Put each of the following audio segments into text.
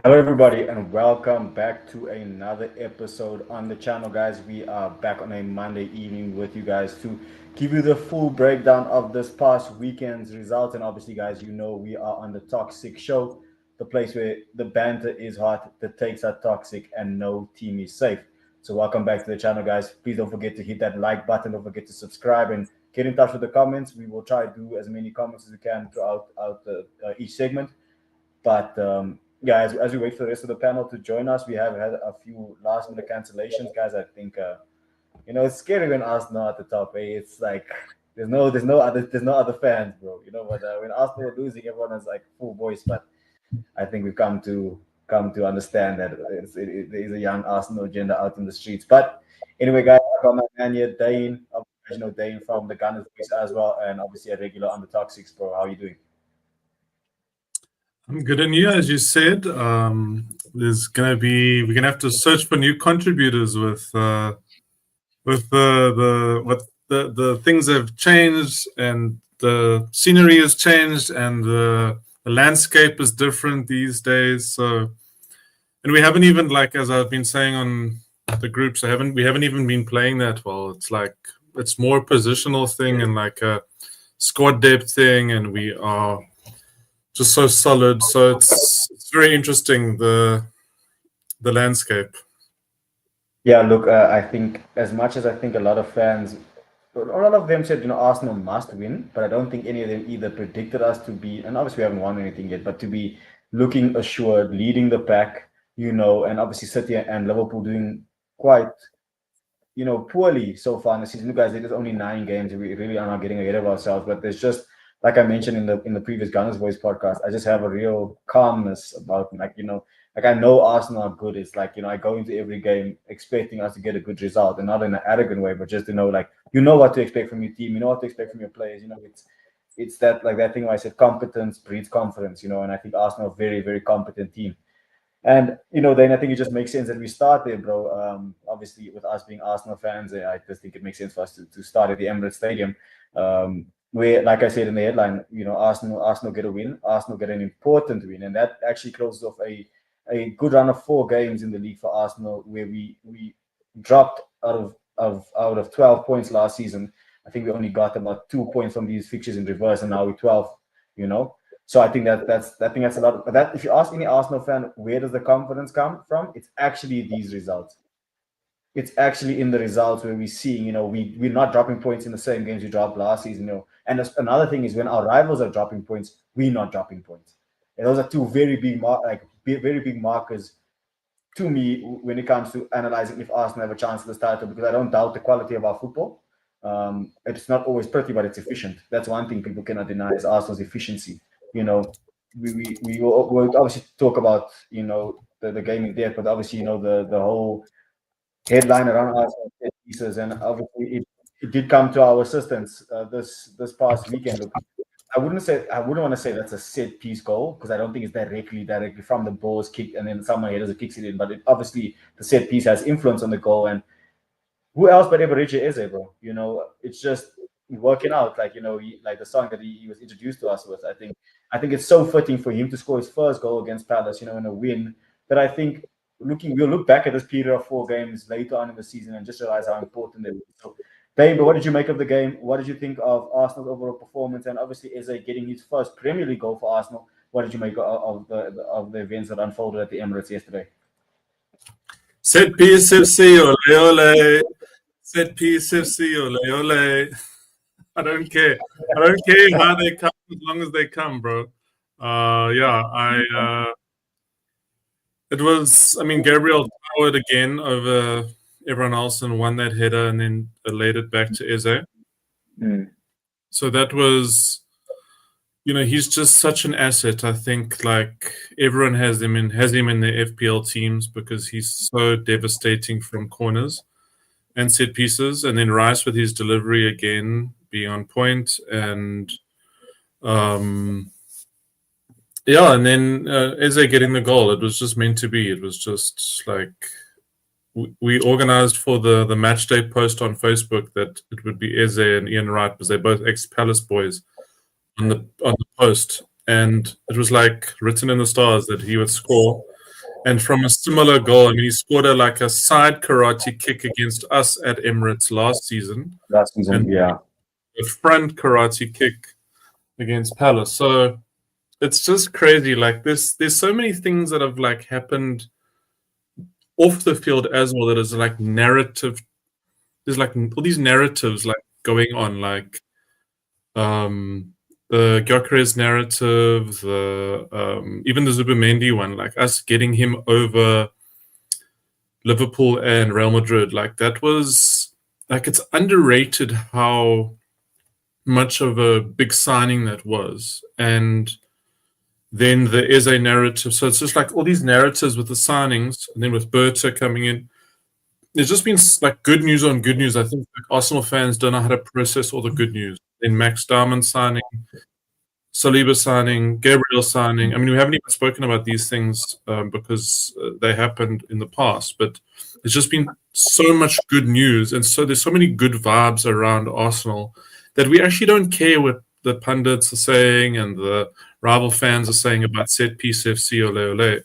Hello, everybody, and welcome back to another episode on the channel, guys. We are back on a Monday evening with you guys to give you the full breakdown of this past weekend's results. And obviously, guys, you know we are on the Toxic Show, the place where the banter is hot, the takes are toxic, and no team is safe. So, welcome back to the channel, guys. Please don't forget to hit that like button. Don't forget to subscribe and get in touch with the comments. We will try to do as many comments as we can throughout each segment. But yeah, as we wait for the rest of the panel to join us, we have had a few last minute cancellations, guys. I think it's scary when Arsenal at the top. It's like there's no other fans, bro. But when Arsenal were losing, everyone is like full voice. But I think we've come to understand that there is a young Arsenal agenda out in the streets. But anyway, guys, I got my man here, Dane. Dane from the Gunners Voice as well, and obviously a regular on the Toxics, bro. How are you doing? I'm good, and you, as you said, we're gonna have to search for new contributors with the things have changed and the scenery has changed and the landscape is different these days. So, and we haven't even, like, as I've been saying on the groups, we haven't even been playing that well. It's like it's more a positional thing and like a squad depth thing, and we are just so solid. So it's very interesting, the landscape. Yeah, look, I think as much as I think a lot of them said, Arsenal must win, but I don't think any of them either predicted us to be, and obviously we haven't won anything yet, but to be looking assured, leading the pack, and obviously City and Liverpool doing quite, poorly so far in the season. Look, guys, there's only 9 games. We really are not getting ahead of ourselves, but there's just, like I mentioned in the previous Gunners Voice podcast, I just have a real calmness about, like I know Arsenal are good. It's like, I go into every game expecting us to get a good result, and not in an arrogant way, but just to know, like, what to expect from your team, what to expect from your players. It's that, like, that thing where I said competence breeds confidence, and I think Arsenal are a very, very competent team. And then I think it just makes sense that we start there, bro. Obviously, with us being Arsenal fans, I just think it makes sense for us to start at the Emirates Stadium, where, like I said in the headline, Arsenal get a win, Arsenal get an important win, and that actually closes off a good run of 4 games in the league for Arsenal, where we dropped out of 12 points last season. I think we only got about 2 points from these fixtures in reverse, and now we're 12. So I think that's a lot. But that, if you ask any Arsenal fan, where does the confidence come from? It's actually these results. It's actually in the results where we're seeing, we're not dropping points in the same games we dropped last season. And another thing is when our rivals are dropping points, we're not dropping points. And those are two very very big markers to me when it comes to analyzing if Arsenal have a chance at this title, because I don't doubt the quality of our football. It's not always pretty, but it's efficient. That's one thing people cannot deny is Arsenal's efficiency. You know, we'll obviously talk about the game in depth, but obviously the whole headline around Arsenal set pieces, and obviously it did come to our assistance this past weekend. Look, I wouldn't want to say that's a set piece goal, because I don't think it's directly from the ball's kick and then someone headers kicks it in. But obviously the set piece has influence on the goal, and who else but Eberechi Eze, bro? It's just working out. Like like the song that he was introduced to us with. I think it's so fitting for him to score his first goal against Palace, in a win. That I think we'll look back at this period of 4 games later on in the season and just realize how important it was. So, Dave, but what did you make of the game? What did you think of Arsenal's overall performance? And obviously, Eze getting his first Premier League goal for Arsenal. What did you make of the events that unfolded at the Emirates yesterday? Set piece FC, ole ole. Set piece FC, ole ole. I don't care. I don't care how they come, as long as they come, bro. Yeah, it was. I mean, Gabriel powered again over everyone else and won that header, and then laid it back to Eze. So that was. He's just such an asset. I think, like, everyone has him in their FPL teams because he's so devastating from corners and set pieces. And then Rice with his delivery again being on point, and yeah, and then Eze getting the goal. It was just meant to be. It was just like we organized for the match day post on Facebook that it would be Eze and Ian Wright, because they're both ex-Palace boys, on the post, and it was like written in the stars that he would score. And from a similar goal, I mean, he scored a side karate kick against us at Emirates last season, last season. and Yeah, a front karate kick against Palace. So it's just crazy. Like there's so many things that have like happened off the field as well that is like narrative. There's like all these narratives like going on, like um the Gyökeres narrative, the even the Zubimendi one, like us getting him over Liverpool and Real Madrid. Like that was like it's underrated how much of a big signing that was. And then there is a narrative. So it's just like all these narratives with the signings, and then with Berta coming in. There's just been like good news on good news. I think like, Arsenal fans don't know how to process all the good news. Then Max Diamond signing, Saliba signing, Gabriel signing. I mean, we haven't even spoken about these things because they happened in the past, but there's just been so much good news. And so there's so many good vibes around Arsenal that we actually don't care what the pundits are saying and the rival fans are saying about set piece FC ole ole.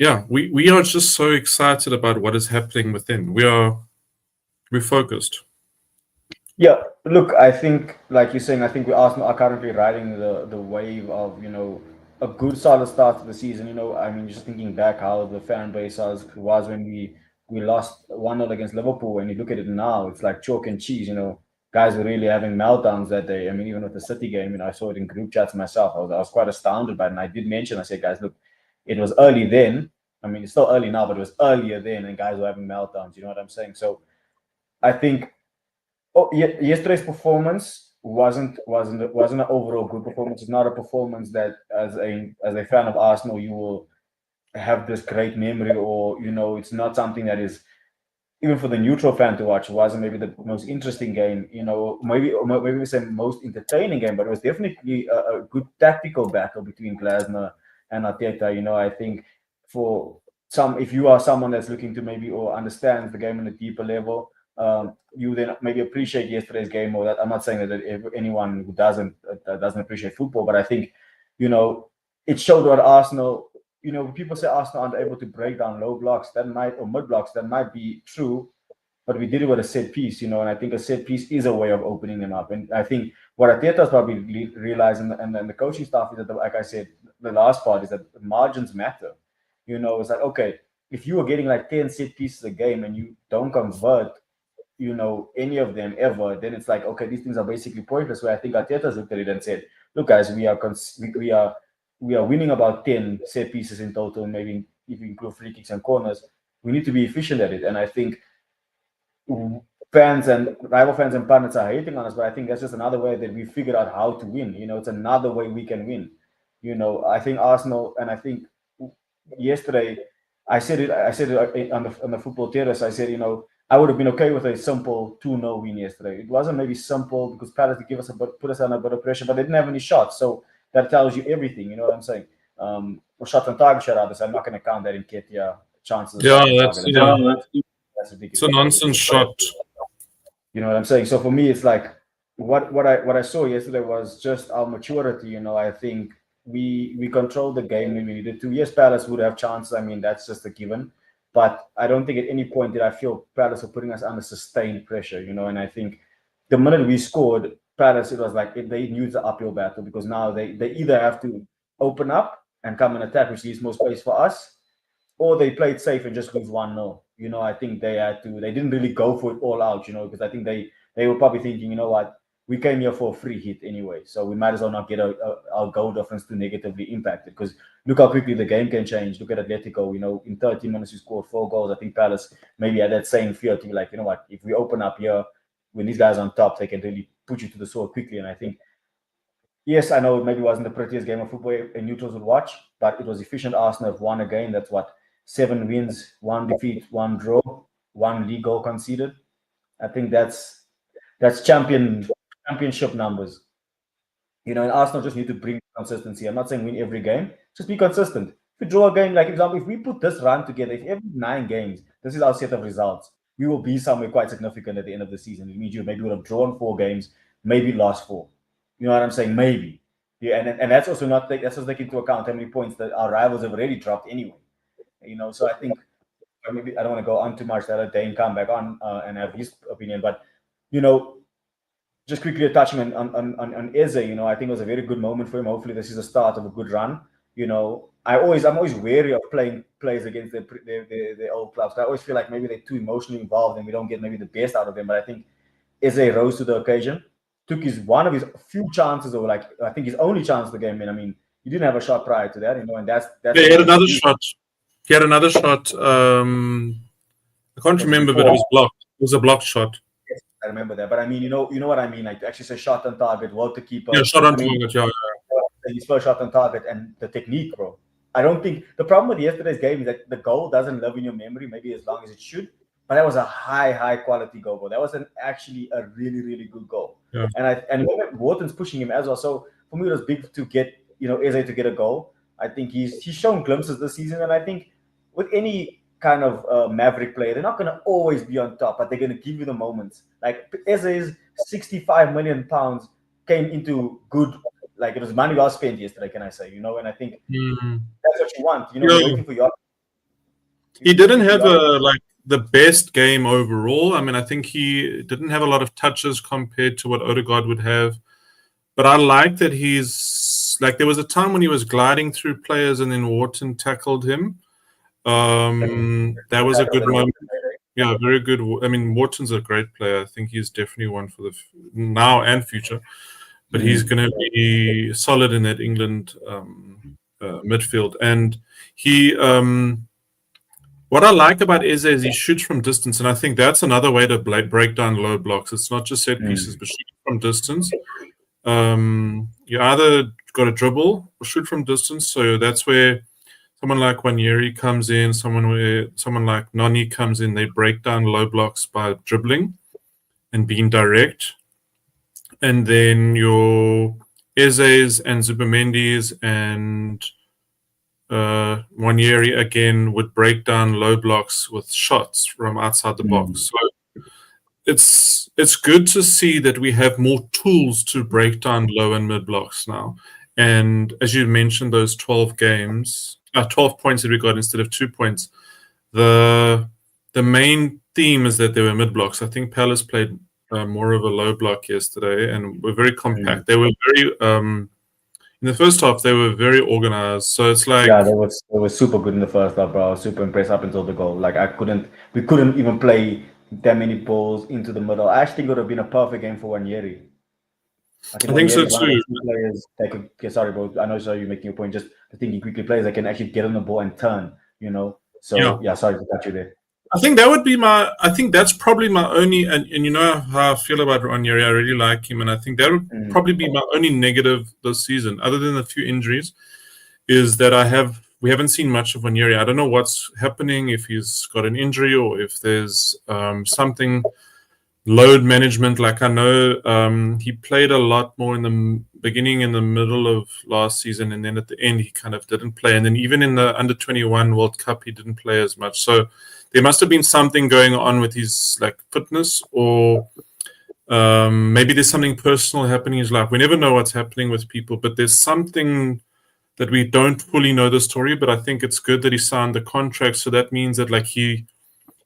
Yeah, we are just so excited about what is happening within. We're focused. yeah. Look, I think, like you're saying, I think we Arsenal are currently riding the wave of a good solid start to the season. I mean, just thinking back how the fan base was when we lost 1-0 against Liverpool. When you look at it now, it's like chalk and cheese. Guys were really having meltdowns that day. I mean, even with the City game, I saw it in group chats myself. I was quite astounded by it, and I did mention. I said, guys, look, it was early then. I mean, it's still early now, but it was earlier then, and guys were having meltdowns. You know what I'm saying? So I think yesterday's performance wasn't an overall good performance. It's not a performance that, as a fan of Arsenal, you will have this great memory, or it's not something that is, even for the neutral fan to watch, wasn't maybe the most interesting game. Maybe we say most entertaining game, but it was definitely a good tactical battle between Glasner and Arteta. I think for if you are someone that's looking to maybe or understands the game on a deeper level, you then maybe appreciate yesterday's game more. That I'm not saying that if anyone who doesn't appreciate football, but I think it showed what Arsenal. People say Arsenal aren't able to break down low blocks, that might or mid blocks, that might be true, but we did it with a set piece, and I think a set piece is a way of opening them up. And I think what Arteta's probably realizing, and then the coaching staff, is that, like I said, the last part is that margins matter. It's like, okay, if you were getting like 10 set pieces a game and you don't convert, any of them ever, then it's like, okay, these things are basically pointless. Where I think Arteta's looked at it and said, look, guys, we are winning about 10 set pieces in total, maybe if you include free kicks and corners. We need to be efficient at it. And I think fans and rival fans and pundits are hating on us, but I think that's just another way that we figured out how to win. It's another way we can win. I think Arsenal, and I think yesterday I said it on the football terrace. I said, I would have been okay with a simple 2-0 win yesterday. It wasn't maybe simple because Palace did put us under a bit of pressure, but they didn't have any shots. So that tells you everything. You know what I'm saying? Or shot on target shot others. I'm not going to count that in Ketia chances of Yeah, shot on that's target. yeah, That's it's ridiculous. a nonsense shot. You know what I'm saying? So for me, it's like what I saw yesterday was just our maturity. I think we controlled the game when we needed to. Yes, Palace would have chances. I mean, that's just a given. But I don't think at any point did I feel Palace were putting us under sustained pressure. And I think the minute we scored, Palace, it was like they knew the uphill battle, because now they either have to open up and come and attack, which leaves more space for us, or they played safe and just lose 1-0. I think they didn't really go for it all out, because I think they were probably thinking, what, we came here for a free hit anyway, so we might as well not get our goal difference too negatively impacted, because look how quickly the game can change. Look at Atletico, in 13 minutes we scored 4 goals. I think Palace maybe had that same fear to be like, what, if we open up here, when these guys on top, they can really put you to the sword quickly. And I think, yes, I know it maybe wasn't the prettiest game of football a neutrals would watch, but it was efficient. Arsenal have won again. That's what, 7 wins, 1 defeat, 1 draw, 1 league goal conceded. I think that's championship numbers. And Arsenal just need to bring consistency. I'm not saying win every game, just be consistent. If you draw a game, like example, if we put this run together, if every 9 games, this is our set of results, we will be somewhere quite significant at the end of the season. It means you maybe would have drawn 4 games, maybe lost 4. You know what I'm saying? Maybe. Yeah, and that's also not that's also taking into account how many points that our rivals have already dropped anyway. So I think maybe I don't want to go on too much. That Dane come back on and have his opinion, but you know, just quickly touching on Eze, I think it was a very good moment for him. Hopefully, this is the start of a good run. I'm always wary of playing players against their old clubs. I always feel like maybe they're too emotionally involved and we don't get maybe the best out of them. But I think Eze rose to the occasion, took one of his few chances, or like I think his only chance of the game. And I mean, he didn't have a shot prior to that, and that's Yeah, he what had makes another you shot. He had another shot. I can't remember, but it was blocked. It was a blocked shot. Yes, I remember that. But I mean, you know what I mean? Like, actually say shot on target, well to keeper. Yeah, shot on I mean, target. Yeah. his first shot on target and the technique, bro. I don't think the problem with yesterday's game is that the goal doesn't live in your memory maybe as long as it should. But that was a high quality goal, bro. That was actually a really, really good goal. Yeah. And Wharton's pushing him as well. So for me, it was big to get Eze to get a goal. I think he's shown glimpses this season, and I think with any kind of maverick player, they're not going to always be on top, but they're going to give you the moments. Like Eze's 65 million pounds came into good, like it was money well spent yesterday, can I say? And I think that's what you want. You're waiting for your. He didn't have the best game overall. I mean, I think he didn't have a lot of touches compared to what Odegaard would have. But I like that he's like, there was a time when he was gliding through players and then Wharton tackled him. That was a good moment. Yeah, very good. I mean, Wharton's a great player. I think he's definitely one for the now and future. But he's going to be solid in that England midfield. And he, what I like about Eze is he shoots from distance, and I think that's another way to break down low blocks. It's not just set pieces, but shoot from distance. You either got to dribble or shoot from distance. So that's where someone like Wanyeri comes in, someone like Noni comes in. They break down low blocks by dribbling and being direct. And then your Eze's and Zubimendis and Wanyeri again would break down low blocks with shots from outside the box. So it's good to see that we have more tools to break down low and mid blocks now. And as you mentioned, those 12 points that we got instead of 2 points. The main theme is that they were mid blocks. I think Palace played more of a low block yesterday and were very compact. They were very in the first half, they were very organized. So it's like they were super good in the first half, bro. I was super impressed up until the goal. Like we couldn't even play that many balls into the middle. I actually think it would have been a perfect game for Wanyeri. I think so too. Players that could, sorry, bro. I know you're making a point. Just thinking quickly, players that can actually get on the ball and turn. So yeah, sorry to cut you there. I think that would be I think that's probably my only, and you know how I feel about Ranieri. I really like him, and I think that would probably be my only negative this season, other than a few injuries, is that we haven't seen much of Ranieri. I don't know what's happening, if he's got an injury or if there's something, load management. Like I know he played a lot more in the beginning and the middle of last season, and then at the end he kind of didn't play. And then even in the under-21 World Cup, he didn't play as much. So there must have been something going on with his fitness, or maybe there's something personal happening in his life. We never know what's happening with people, but there's something that we don't fully know the story. But I think it's good that he signed the contract, so that means that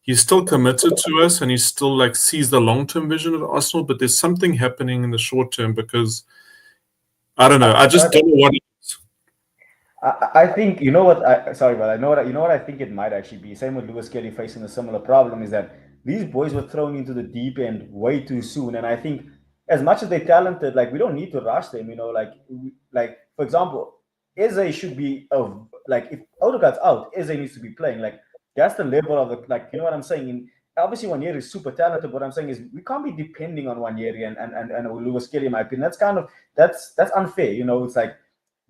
he's still committed to us, and he still sees the long-term vision of Arsenal. But there's something happening in the short term, because I don't know. I just don't know what it is. I think I know what I think it might actually be. Same with Lewis Kelly facing a similar problem, is that these boys were thrown into the deep end way too soon. And I think as much as they're talented, we don't need to rush them. For example, Eze should be if Odegaard's out, Eze needs to be playing. That's the level of you know what I'm saying. Obviously, Wanyeri is super talented. What I'm saying is we can't be depending on Wanyeri and Lewis Kelly. In my opinion, that's unfair. It's like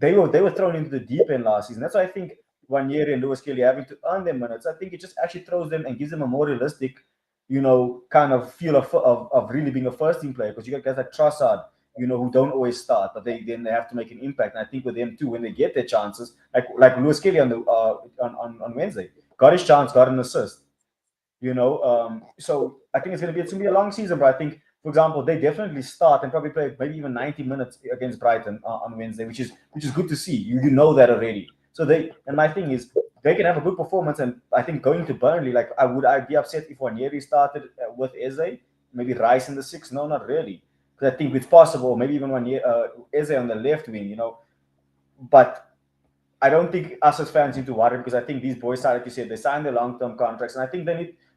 they were thrown into the deep end last season. That's why I think Wanyeri and Lewis Kelly having to earn their minutes. I think it just actually throws them and gives them a more realistic, kind of feel of really being a first team player, because you got guys like Trossard, who don't always start, but they have to make an impact. And I think with them too, when they get their chances, like Lewis Kelly on Wednesday, got his chance, got an assist. So I think it's going to be a long season, but I think for example, they definitely start and probably play maybe even 90 minutes against Brighton on Wednesday, which is good to see. You know that already. So my thing is they can have a good performance, and I think going to Burnley, like I'd be upset if Wanieri started with Eze, maybe Rice in the six. No, not really, because I think it's possible. Maybe even Eze on the left wing, but I don't think us as fans need to worry because I think these boys, like you said, they signed their long-term contracts, and I think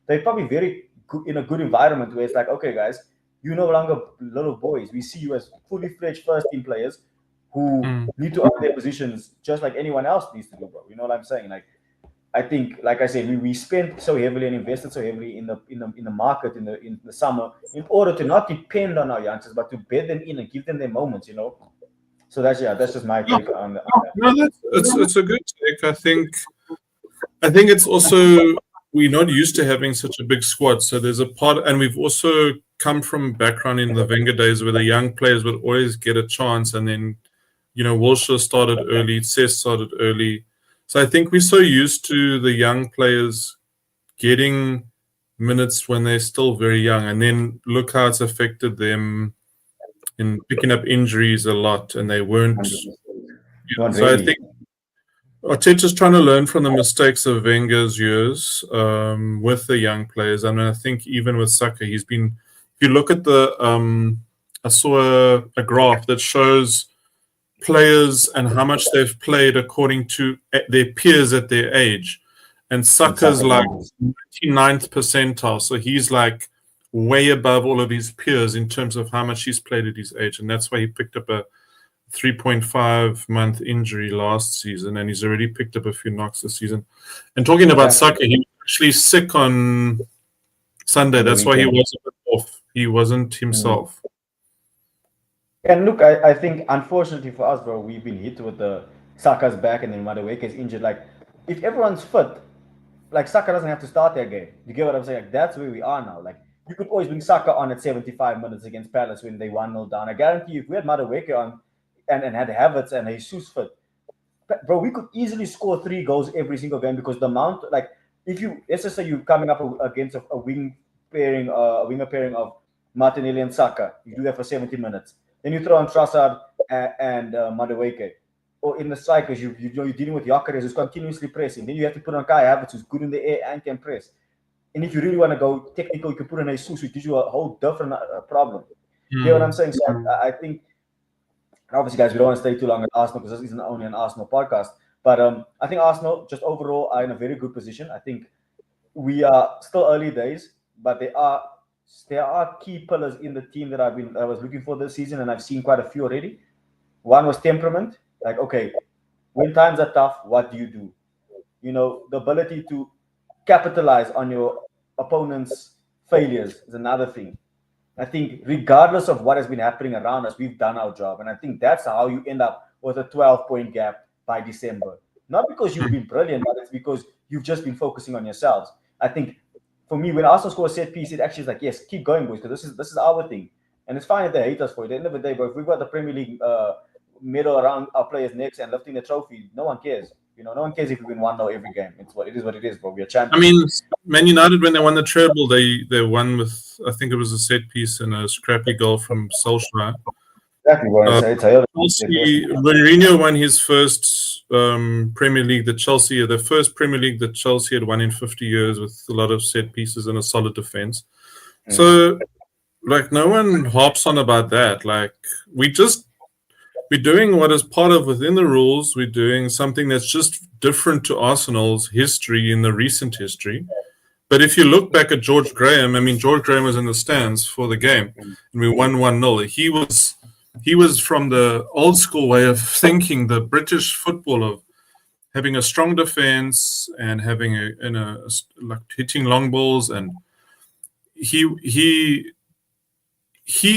they're probably very good, in a good environment where it's like, okay, guys, you're no longer little boys. We see you as fully fledged first-team players who need to earn their positions just like anyone else needs to do, bro. You know what I'm saying? Like, I think, like I said, we spent so heavily and invested so heavily in the market in the summer in order to not depend on our youngsters, but to bed them in and give them their moments. So that's just my take on that. No, it's a good take. I think it's also we're not used to having such a big squad. So there's a part, and we've also come from background in the Wenger days where the young players would always get a chance, and then Wilshere started early, Cesc started early. So I think we're so used to the young players getting minutes when they're still very young, and then look how it's affected them in picking up injuries a lot, and they weren't. Not So I really. think Arteta's trying to learn from the mistakes of Wenger's years with the young players. I mean, I think even with Saka, he's been. If you look at I saw a graph that shows players and how much they've played according to their peers at their age, and Saka's like 99th percentile, so he's like way above all of his peers in terms of how much he's played at his age, and that's why he picked up a 3.5-month injury last season, and he's already picked up a few knocks this season. And talking about Saka, he was actually sick on Sunday. That's why he was a bit off. He wasn't himself. And look, I think unfortunately for us, bro, we've been hit with the Saka's back and then Madueke is injured. Like, if everyone's fit, like Saka doesn't have to start that game. You get what I'm saying? Like, that's where we are now. Like, you could always bring Saka on at 75 minutes against Palace when they 1-0 down. I guarantee you, if we had Madueke on and had Havertz and Jesus fit, bro, we could easily score 3 goals every single game because the amount, like, let's just say you're coming up against a winger pairing of Martinelli and Saka, you do that for 70 minutes. Then you throw on Trossard and Madueke. Or in the strikers, you're dealing with Gyökeres who's continuously pressing. Then you have to put on Kai Havertz who's good in the air and can press. And if you really want to go technical, you can put in Jesus, which gives you a whole different problem. You know what I'm saying? So I think, obviously, guys, we don't want to stay too long at Arsenal because this isn't only an Arsenal podcast. But I think Arsenal, just overall, are in a very good position. I think we are still early days, but there are key pillars in the team that I was looking for this season, and I've seen quite a few already. One was temperament. Like, okay, when times are tough, what do you do? The ability to capitalize on your opponent's failures is another thing. I think regardless of what has been happening around us, we've done our job. And I think that's how you end up with a 12-point gap by December. Not because you've been brilliant, but it's because you've just been focusing on yourselves. I think for me, when Arsenal score a set piece, it actually is like, yes, keep going, boys, because this is our thing. And it's fine if they hate us for it. At the end of the day, bro, if we've got the Premier League medal around our players' necks and lifting the trophy, no one cares. No one cares if we win 1-0 every game. It is what it is, bro. We are champions. I mean, Man United, when they won the treble, they won with, I think it was a set piece and a scrappy goal from Solskjaer. Exactly, bro. Mourinho won his first Premier League, the first Premier League that Chelsea had won in 50 years with a lot of set pieces and a solid defense. So, like, no one harps on about that. Like, we're doing what is part of within the rules. We're doing something that's just different to Arsenal's history in the recent history. But if you look back at George Graham, I mean, George Graham was in the stands for the game, and we won 1-0. He was from the old school way of thinking, the British football of having a strong defense and having like hitting long balls, and he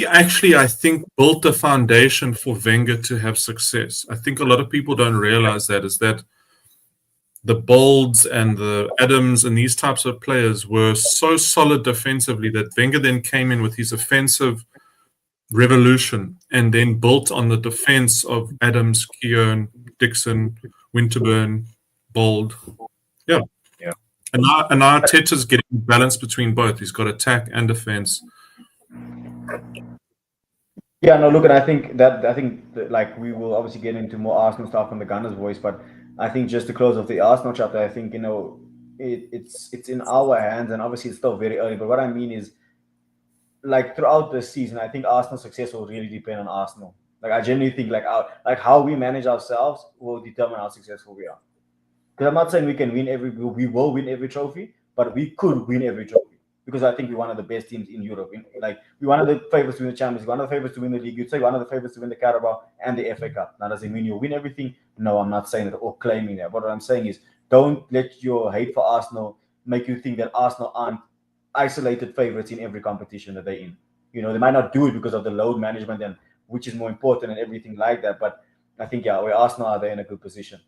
actually, I think, built the foundation for Wenger to have success. I think a lot of people don't realize that, is that the Bolds and the Adams and these types of players were so solid defensively that Wenger then came in with his offensive revolution and then built on the defense of Adams, Keown, Dixon, Winterburn, Bold. Yeah. And now Arteta's getting balance between both. He's got attack and defense. Yeah, no, look, and I think that like we will obviously get into more Arsenal stuff on the Gunners' voice, but I think just to close off the Arsenal chapter, I think it's in our hands, and obviously it's still very early. But what I mean is, like throughout the season, I think Arsenal's success will really depend on Arsenal. Like I genuinely think like how we manage ourselves will determine how successful we are. Because I'm not saying we can win we will win every trophy, but we could win every trophy because I think we're one of the best teams in Europe. Like we're one of the favorites to win the Champions League, one of the favorites to win the league. You'd say one of the favorites to win the Carabao and the FA Cup. Now, does it mean you'll win everything? No, I'm not saying that or claiming that. But what I'm saying is, don't let your hate for Arsenal make you think that Arsenal aren't isolated favorites in every competition that they're in. They might not do it because of the load management and which is more important and everything like that. But I think where Arsenal are, they're in a good position.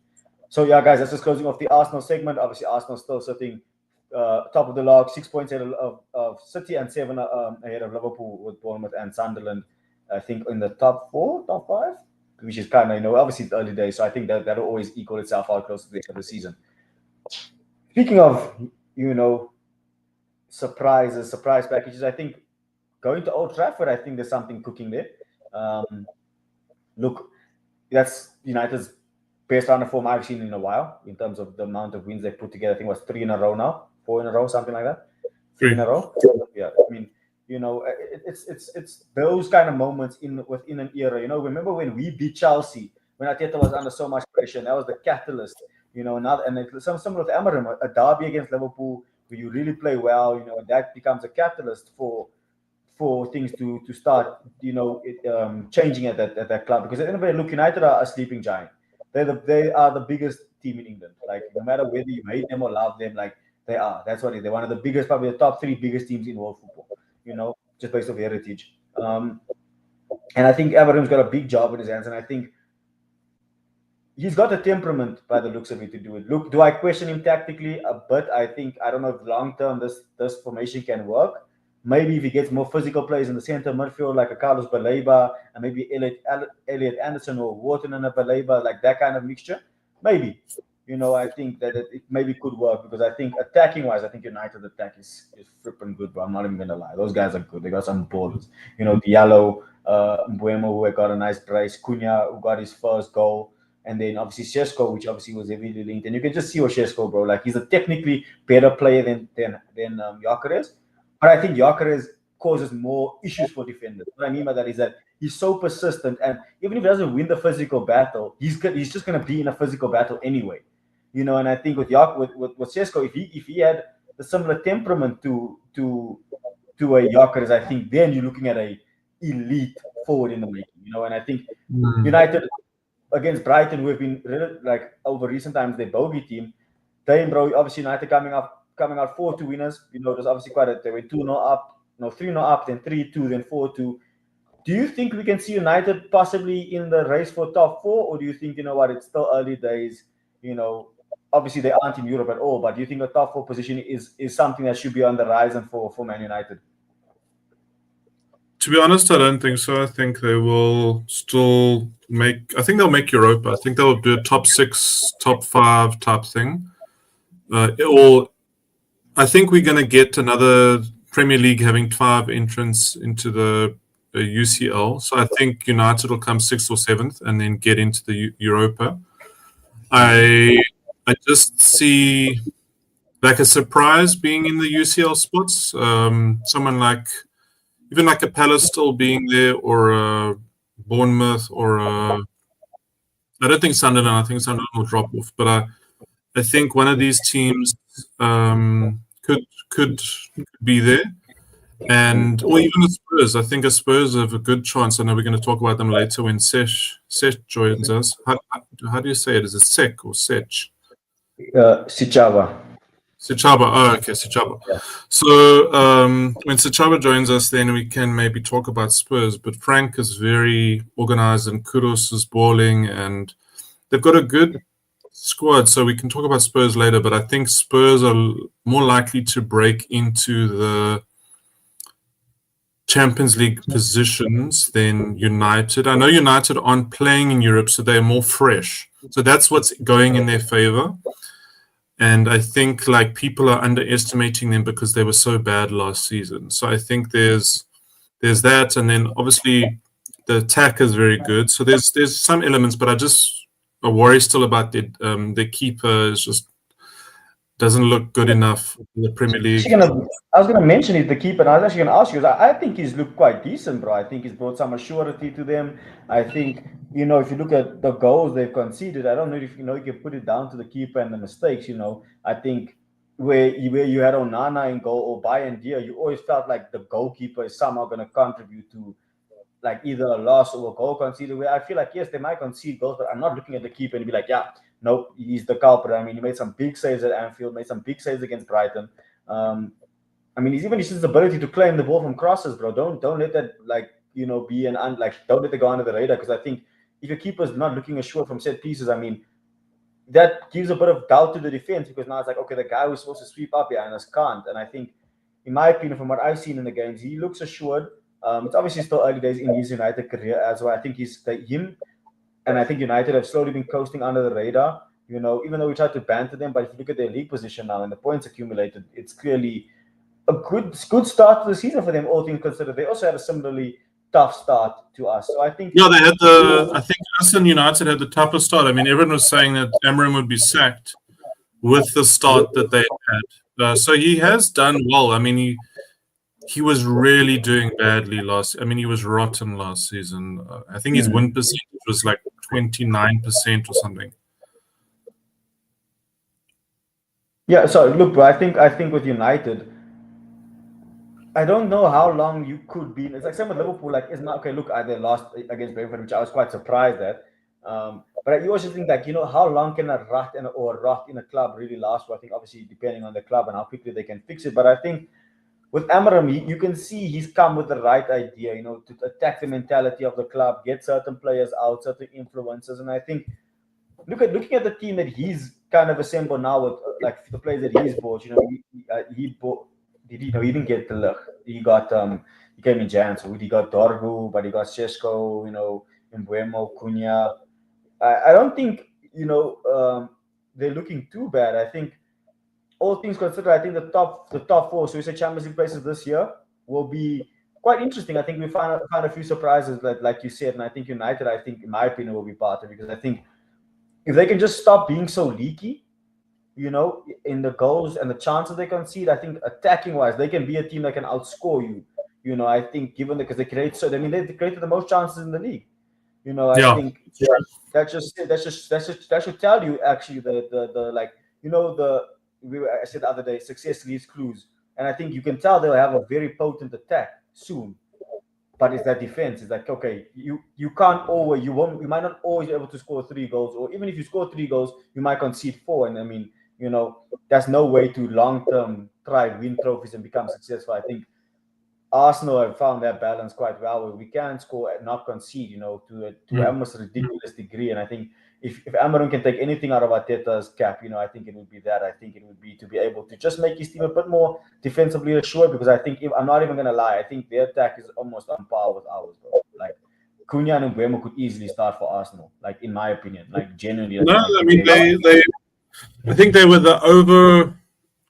So yeah, guys, that's just closing off the Arsenal segment. Obviously, Arsenal still sitting top of the log, 6 points ahead of City and seven ahead of Liverpool with Bournemouth and Sunderland. I think in the top four, top five, which is kind of obviously it's early days. So I think that'll always equal itself out close to the end of the season. Speaking of surprise packages, I think going to Old Trafford, I think there's something cooking there. Look, that's United's best run of form I've seen in a while in terms of the amount of wins they put together. I think it was 3 in a row now, 4 in a row, something like that. 3 in a row. Yeah, I mean, it's those kind of moments within an era. Remember when we beat Chelsea when Arteta was under so much pressure, and that was the catalyst. Now and some with Amarim, a derby against Liverpool where you really play well. That becomes a catalyst for things to start, changing at that club. Because at the end of the day, look, United are a sleeping giant. They are the biggest team in England. Like no matter whether you hate them or love them, like they are. That's what it is. They're one of the biggest, probably the top 3 biggest teams in world football. Just based off heritage. And I think Everton's got a big job in his hands, and I think he's got the temperament by the looks of it to do it. Look, do I question him tactically a bit? I don't know if long term this formation can work. Maybe if he gets more physical players in the center midfield, like a Carlos Baleba and maybe Elliot Anderson or Wharton and a Baleba, like that kind of mixture, maybe. I think that it maybe could work because I think attacking wise, I think United attack is flipping good, but I'm not even gonna lie. Those guys are good. They got some ballers. Diallo, Mbuemo, who got a nice brace, Cunha, who got his first goal. And then obviously Šeško, which obviously was heavily linked. And you can just see what Šeško, bro. Like he's a technically better player than Gyökeres. But I think Gyökeres causes more issues for defenders. What I mean by that is that he's so persistent, and even if he doesn't win the physical battle, he's just going to be in a physical battle anyway. And I think with Šeško, if he had a similar temperament to a Gyökeres, I think then you're looking at a elite forward in the making. And I think United against Brighton, who have been like over recent times their bogey team, bro, obviously United coming out 4-2 winners. There's obviously they were 2-0 up, 3-0 up, then 3-2, then 4-2. Do you think we can see United possibly in the race for top 4, or do you think it's still early days? Obviously they aren't in Europe at all, but do you think a top 4 position is something that should be on the horizon for Man United? To be honest, I don't think so. I think they will still I think they'll make Europa. I think they'll do a top 6, top 5 type thing. I think we're going to get another Premier League having 5 entrants into the UCL. So I think United will come 6th or 7th and then get into the Europa. I just see like a surprise being in the UCL spots. Someone like even like a Palace still being there, or a Bournemouth, or I don't think Sunderland. I think Sunderland will drop off, but I think one of these teams could be there, or even the Spurs. I think the Spurs have a good chance. I know we're going to talk about them later when Sech joins us. How do you say it? Is it Sek or Sech? Sichava. Sichaba. Oh, okay, Sichaba. Yeah. So when Sichaba joins us, then we can maybe talk about Spurs. But Frank is very organized, and Kudus is balling, and they've got a good squad. So we can talk about Spurs later. But I think Spurs are more likely to break into the Champions League positions than United. I know United aren't playing in Europe, so they're more fresh. So that's what's going in their favor. And I think like people are underestimating them because they were so bad last season. So I think there's there's that, and then obviously the attack is very good. So there's some elements, but I worry still about the keeper is just doesn't look good enough in the Premier League. I was gonna mention it, the keeper, and I was actually gonna ask you. I think he's looked quite decent, bro. I think he's brought some assurity to them. I think if you look at the goals they've conceded, I don't know if you can put it down to the keeper and the mistakes. I think where you had Onana in goal or Bayern Dia, you always felt like the goalkeeper is somehow going to contribute to like either a loss or a goal conceded. Where I feel like yes, they might concede goals, but I'm not looking at the keeper and be like, yeah, nope, he's the culprit. I mean, he made some big saves at Anfield, made some big saves against Brighton. I mean, he's his ability to claim the ball from crosses, bro. Don't let that be don't let it go under the radar, because I think if your keeper's not looking assured from set pieces, I mean, that gives a bit of doubt to the defense, because now it's like, okay, the guy who's supposed to sweep up behind us can't. And I think, in my opinion, from what I've seen in the games, he looks assured. It's obviously still early days in his United career as well. I think him, and I think United have slowly been coasting under the radar. Even though we tried to banter them, but if you look at their league position now and the points accumulated, it's clearly a good start to the season for them, all things considered. They also had a similarly tough start to us. So I think they had I think us and United had the toughest start. I mean, everyone was saying that Amorim would be sacked with the start that they had. So he has done well. I mean, he was really doing badly last. I mean, he was rotten last season. I think his win percentage was like 29% or something. Yeah. So look, bro, I think with United, I don't know how long you could be. It's like same with Liverpool. Like, it's not okay. Look, they lost against Brentford, which I was quite surprised at. But you also think like, how long can a rot in a club really last for? I think obviously depending on the club and how quickly they can fix it. But I think with Amorim, you can see he's come with the right idea, to attack the mentality of the club, get certain players out, certain influences. And I think looking at the team that he's kind of assembled now with like the players that he's bought, he bought. He didn't get the look. He got he came in Jan, so he got Dorgu, but he got Sesko, Mbuemo, Cunha. I don't think they're looking too bad. I think all things considered, I think the top four, so we say Champions League places this year, will be quite interesting. I think we find a few surprises, like you said, and I think United, I think in my opinion, will be part of it, because I think if they can just stop being so leaky, in the goals and the chances they concede, I think attacking wise, they can be a team that can outscore you. I think because they they created the most chances in the league. I think that should tell you actually the like I said the other day, success leaves clues, and I think you can tell they'll have a very potent attack soon. But it's that defense. It's like, okay, you can't always, you might not always be able to score 3 goals, or even if you score 3 goals, you might concede 4. And I mean, that's no way to long-term try win trophies and become successful. I think Arsenal have found that balance quite well, where we can score and not concede, to almost a ridiculous degree. And I think if Amorim can take anything out of Arteta's cap, I think it would be that. I think it would be to be able to just make his team a bit more defensively assured, because I think, I'm not even going to lie, I think their attack is almost on par with ours, bro. Like, Cunha and Mbuemo could easily start for Arsenal, like, in my opinion. Like, genuinely. No, I mean, I think they were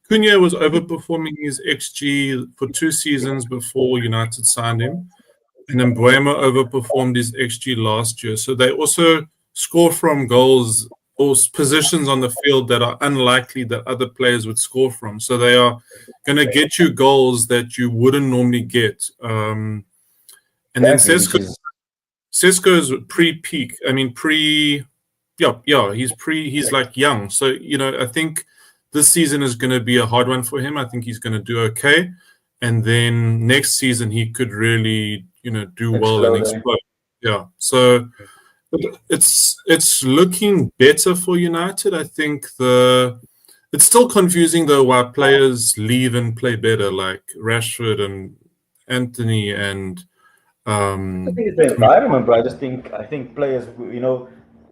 Cunha was overperforming his XG for 2 seasons before United signed him. And then Mbuemo overperformed his XG last year. So they also score from goals or positions on the field that are unlikely that other players would score from. So they are going to get you goals that you wouldn't normally get. And then Sesko's pre-peak. I mean, he's like young. So, I think this season is going to be a hard one for him. I think he's going to do okay. And then next season, he could really, do well and explode. Yeah. So it's looking better for United. I think it's still confusing, though, why players leave and play better, like Rashford and Anthony and I think it's the environment, bro. I think players,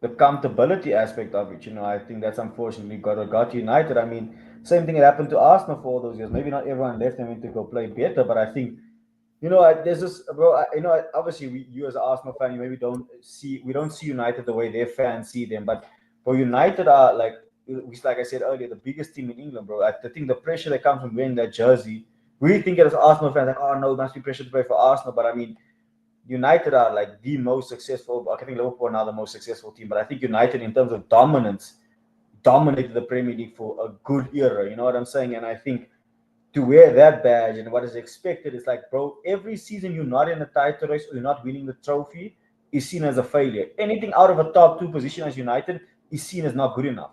the accountability aspect of it, I think that's unfortunately got United. I mean, same thing that happened to Arsenal for all those years. Maybe not everyone left and went to go play better, but I think, there's this, bro. Obviously, you as an Arsenal fan, you maybe don't see United the way their fans see them, but for United are like I said earlier, the biggest team in England, bro. I think the pressure that comes from wearing that jersey, We think as Arsenal fans, like, oh no, it must be pressure to play for Arsenal. But I mean, United are like the most successful. I think Liverpool are now the most successful team, but I think United, in terms of dominance, dominated the Premier League for a good era. You know what I'm saying? And I think to wear that badge and what is expected is like, bro, every season you're not in a title race or you're not winning the trophy is seen as a failure. Anything out of a top two position as United is seen as not good enough.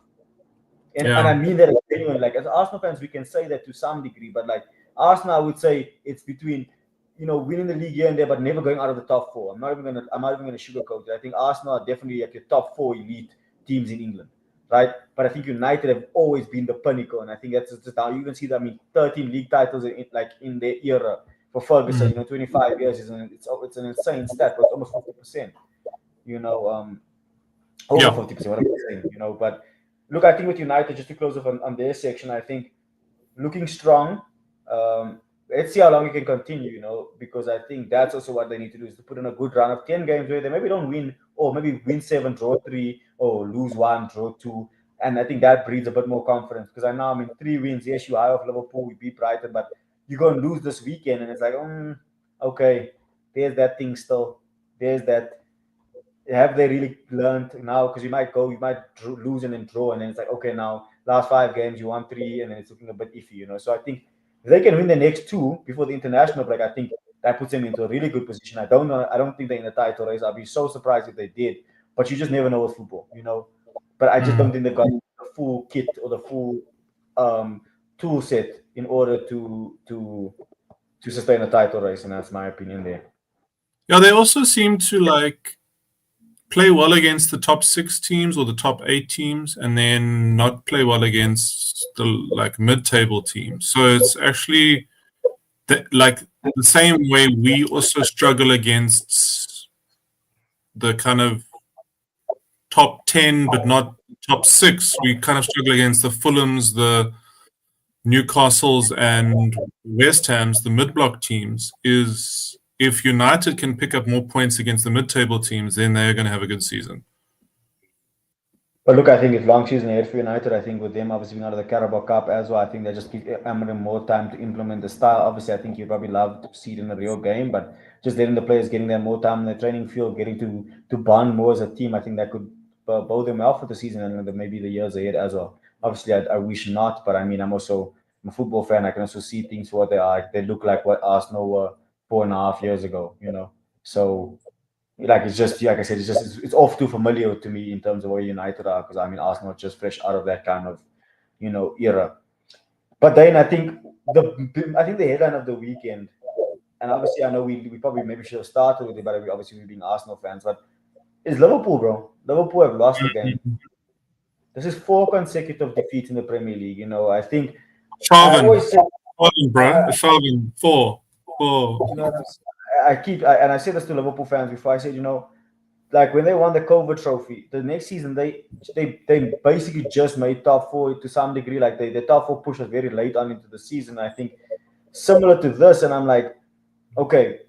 And I Yeah. mean that genuinely. Like as Arsenal fans, we can say that to some degree, but like Arsenal, I would say it's between winning the league here and there, but never going out of the top four. I'm not even gonna sugarcoat it. I think Arsenal are definitely like your top four elite teams in England, right? But I think United have always been the pinnacle, and I think that's just how you even see that. I mean, 13 league titles in their era for Ferguson. Mm. 25 years it's an insane stat, but it's almost 50%. You know, over Yeah. 50%. What am I saying? But look, I think with United, just to close off on their section, I think looking strong. Let's see how long it can continue, because I think that's also what they need to do is to put in a good run of 10 games where they maybe don't win, or maybe win seven, draw three, or lose one, draw two. And I think that breeds a bit more confidence because I know, I mean, 3 wins. Yes, you high off Liverpool, we beat Brighton, but you're going to lose this weekend. And it's like, okay, there's that thing still. There's that, have they really learned now? Because you might lose and then draw, and then it's like, okay, now last 5 games you won three, and then it's looking a bit iffy. So I think if they can win the next two before the international break, I think that puts them into a really good position. I don't know. I don't think they're in the title race. I'd be so surprised if they did, but you just never know with football. But I just don't Mm. think they've got the full kit or the full um, tool set in order to sustain a title race, and that's my opinion there. Yeah, they also seem to like play well against the top six teams or the top eight teams, and then not play well against the like mid-table teams. So it's actually like the same way we also struggle against the kind of top 10, but not top six. We kind of struggle against the Fulhams, the Newcastles, and West Ham's, the mid-block teams. Is if United can pick up more points against the mid-table teams, then they're going to have a good season. But look, I think it's long season ahead for United. I think with them obviously being out of the Carabao Cup as well, I think they just give Amorim more time to implement the style. Obviously, I think you'd probably love to see it in a real game, but just letting the players getting them more time in the training field, getting to bond more as a team, I think that could bode them well for the season and maybe the years ahead as well. Obviously, I wish not, but I mean, I'm a football fan. I can also see things for what they are. They look like what Arsenal were 4.5 years ago. So like it's just like I said, it's all too familiar to me in terms of where United are because I mean Arsenal just fresh out of that kind of era. But then I think the headline of the weekend, and obviously I know we probably maybe should have started with it, but obviously we being Arsenal fans, but is Liverpool, bro. Liverpool have lost the game. This is 4 consecutive defeats in the Premier League. I think I Falcon, always say Falcon, bro, I, Falcon, four. you know and I said this to Liverpool fans before. I said like when they won the COVID trophy, the next season they basically just made top four to some degree. Like the top four push was very late on into the season. I think similar to this, and I'm like, okay,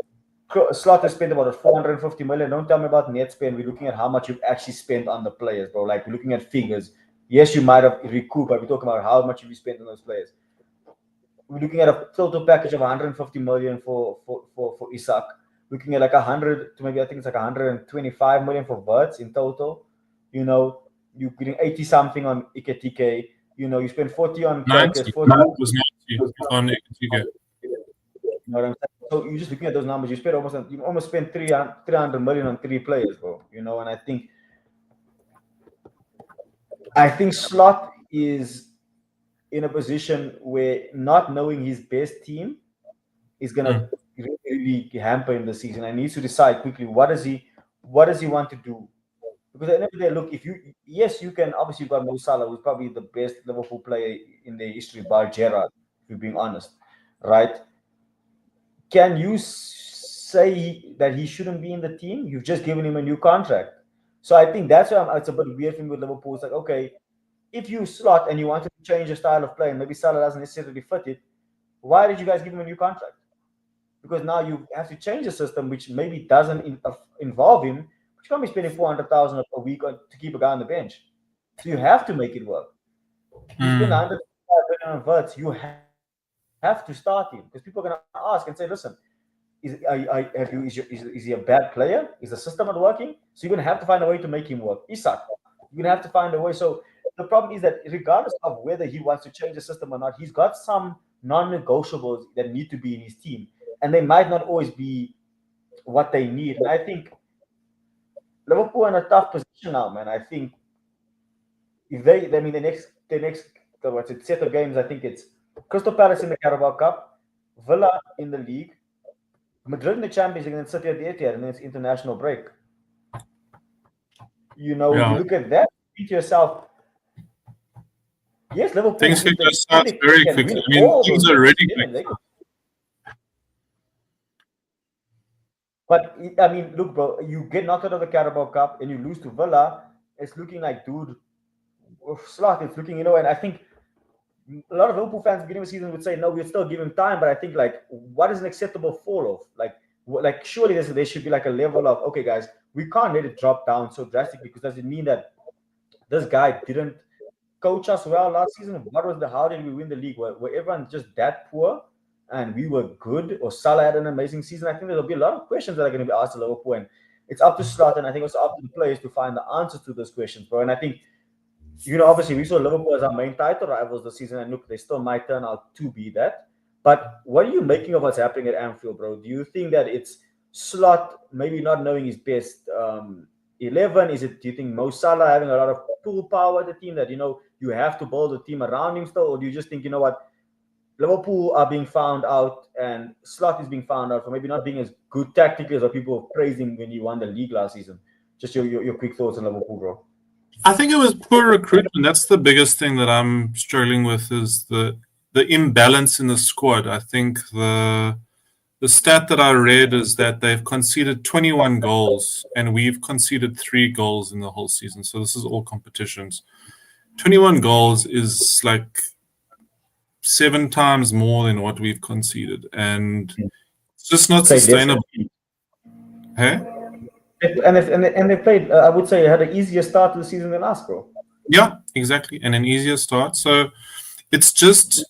Slot has spent about 450 million. Don't tell me about net spend. We're looking at how much you've actually spent on the players, bro. Like we're looking at figures. Yes, you might have recouped, but we're talking about how much have you spent on those players. We're looking at a total package of 150 million for Isak. Looking at like 100 to maybe I think it's like 125 million for Verts in total. You're getting 80 something on Iketike. You spend 40 on Kirkus, 90. 40 It was 90 on Ekatike. you know what I'm saying? So you're just looking at those numbers. You almost spent 300 million on three players, bro. And I think Slot is in a position where not knowing his best team is gonna Mm. really, really hamper him this season. And he needs to decide quickly what does he want to do. Because at the end of the day, look, yes, you can obviously you've got Mo Salah, who's probably the best Liverpool player in the history, bar Gerrard, if you're being honest, right? Can you say that he shouldn't be in the team? You've just given him a new contract. So I think that's why it's a bit weird for me with Liverpool. It's like, okay, if you slot and you want to change your style of play, and maybe Salah doesn't necessarily fit it, why did you guys give him a new contract? Because now you have to change the system, which maybe doesn't involve him. But you can't be spending 400,000 a week to keep a guy on the bench. So you have to make it work. You spend Mm. 105 million on Verts, you have to make it work. have to start him because people are going to ask and say, listen, is he a bad player? Is the system not working? So you're going to have to find a way to make him work. Isak, you're going to have to find a way. So the problem is that regardless of whether he wants to change the system or not, he's got some non-negotiables that need to be in his team, and they might not always be what they need. And I think Liverpool are in a tough position now, man. I think if I mean, the next what's it, set of games, I think it's Crystal Palace in the Carabao Cup, Villa in the league, Madrid in the Champions League, and then City at the Etihad, and then it's international break. You know, you look at that, you think to yourself, yes, Liverpool. Things can just start very quickly. I mean, things are already quick. But I mean, look, bro, you get knocked out of the Carabao Cup and you lose to Villa. It's looking like, dude, slot. It's looking, you know, and I think a lot of Liverpool fans at the beginning of the season would say, no, we'll still give him time. But I think, like, what is an acceptable fall off? Like surely there should be like a level of, okay, guys, we can't let it drop down so drastically because does it mean that this guy didn't coach us well last season? How did we win the league? Were everyone just that poor and we were good, or Salah had an amazing season? I think there'll be a lot of questions that are going to be asked to Liverpool, and it's up to Slot, and I think it's up to the players to find the answers to those questions, bro. And I think, you know, obviously we saw Liverpool as our main title rivals this season, and look, they still might turn out to be that. But what are you making of what's happening at Anfield, bro? Do you think that it's Slot maybe not knowing his best 11? Do you think Mo Salah having a lot of pull power at the team that, you know, you have to build a team around him still? Or do you just think, you know what, Liverpool are being found out and Slot is being found out for maybe not being as good tactically as what people praised him when he won the league last season? Just your quick thoughts on Liverpool, bro. I think it was poor recruitment. That's the biggest thing that I'm struggling with, is the imbalance in the squad. I think the stat that I read is that they've conceded 21 goals and we've conceded 3 goals in the whole season. So this is all competitions. 21 goals is like 7 times more than what we've conceded, and it's just not sustainable. Hey? And they played, I would say, had an easier start to the season than us, bro. Yeah, exactly, and an easier start. So it's just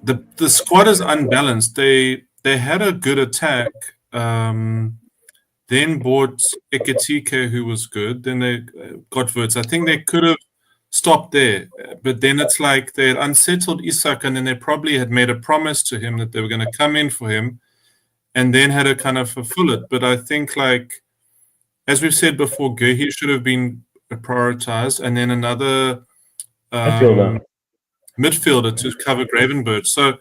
the squad is unbalanced. They had a good attack, then bought Ekitike, who was good. Then they got Wirtz. I think they could have stopped there, but then it's like they had unsettled Isak, and then they probably had made a promise to him that they were going to come in for him, and then had to kind of fulfill it. But I think, like, as we've said before, Guehi should have been prioritized, and then another midfielder to cover Gravenberch. So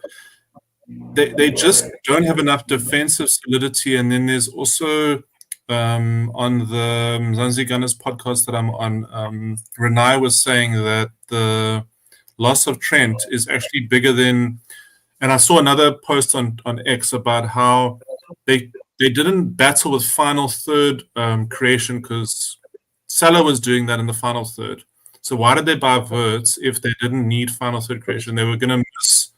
they just don't have enough defensive solidity. And then there's also on the Mzansi Gunners podcast that I'm on, Renai was saying that the loss of Trent is actually bigger than, and I saw another post on X about how they didn't battle with final third creation because Salah was doing that in the final third. So why did they buy Wirtz if they didn't need final third creation? They were going to miss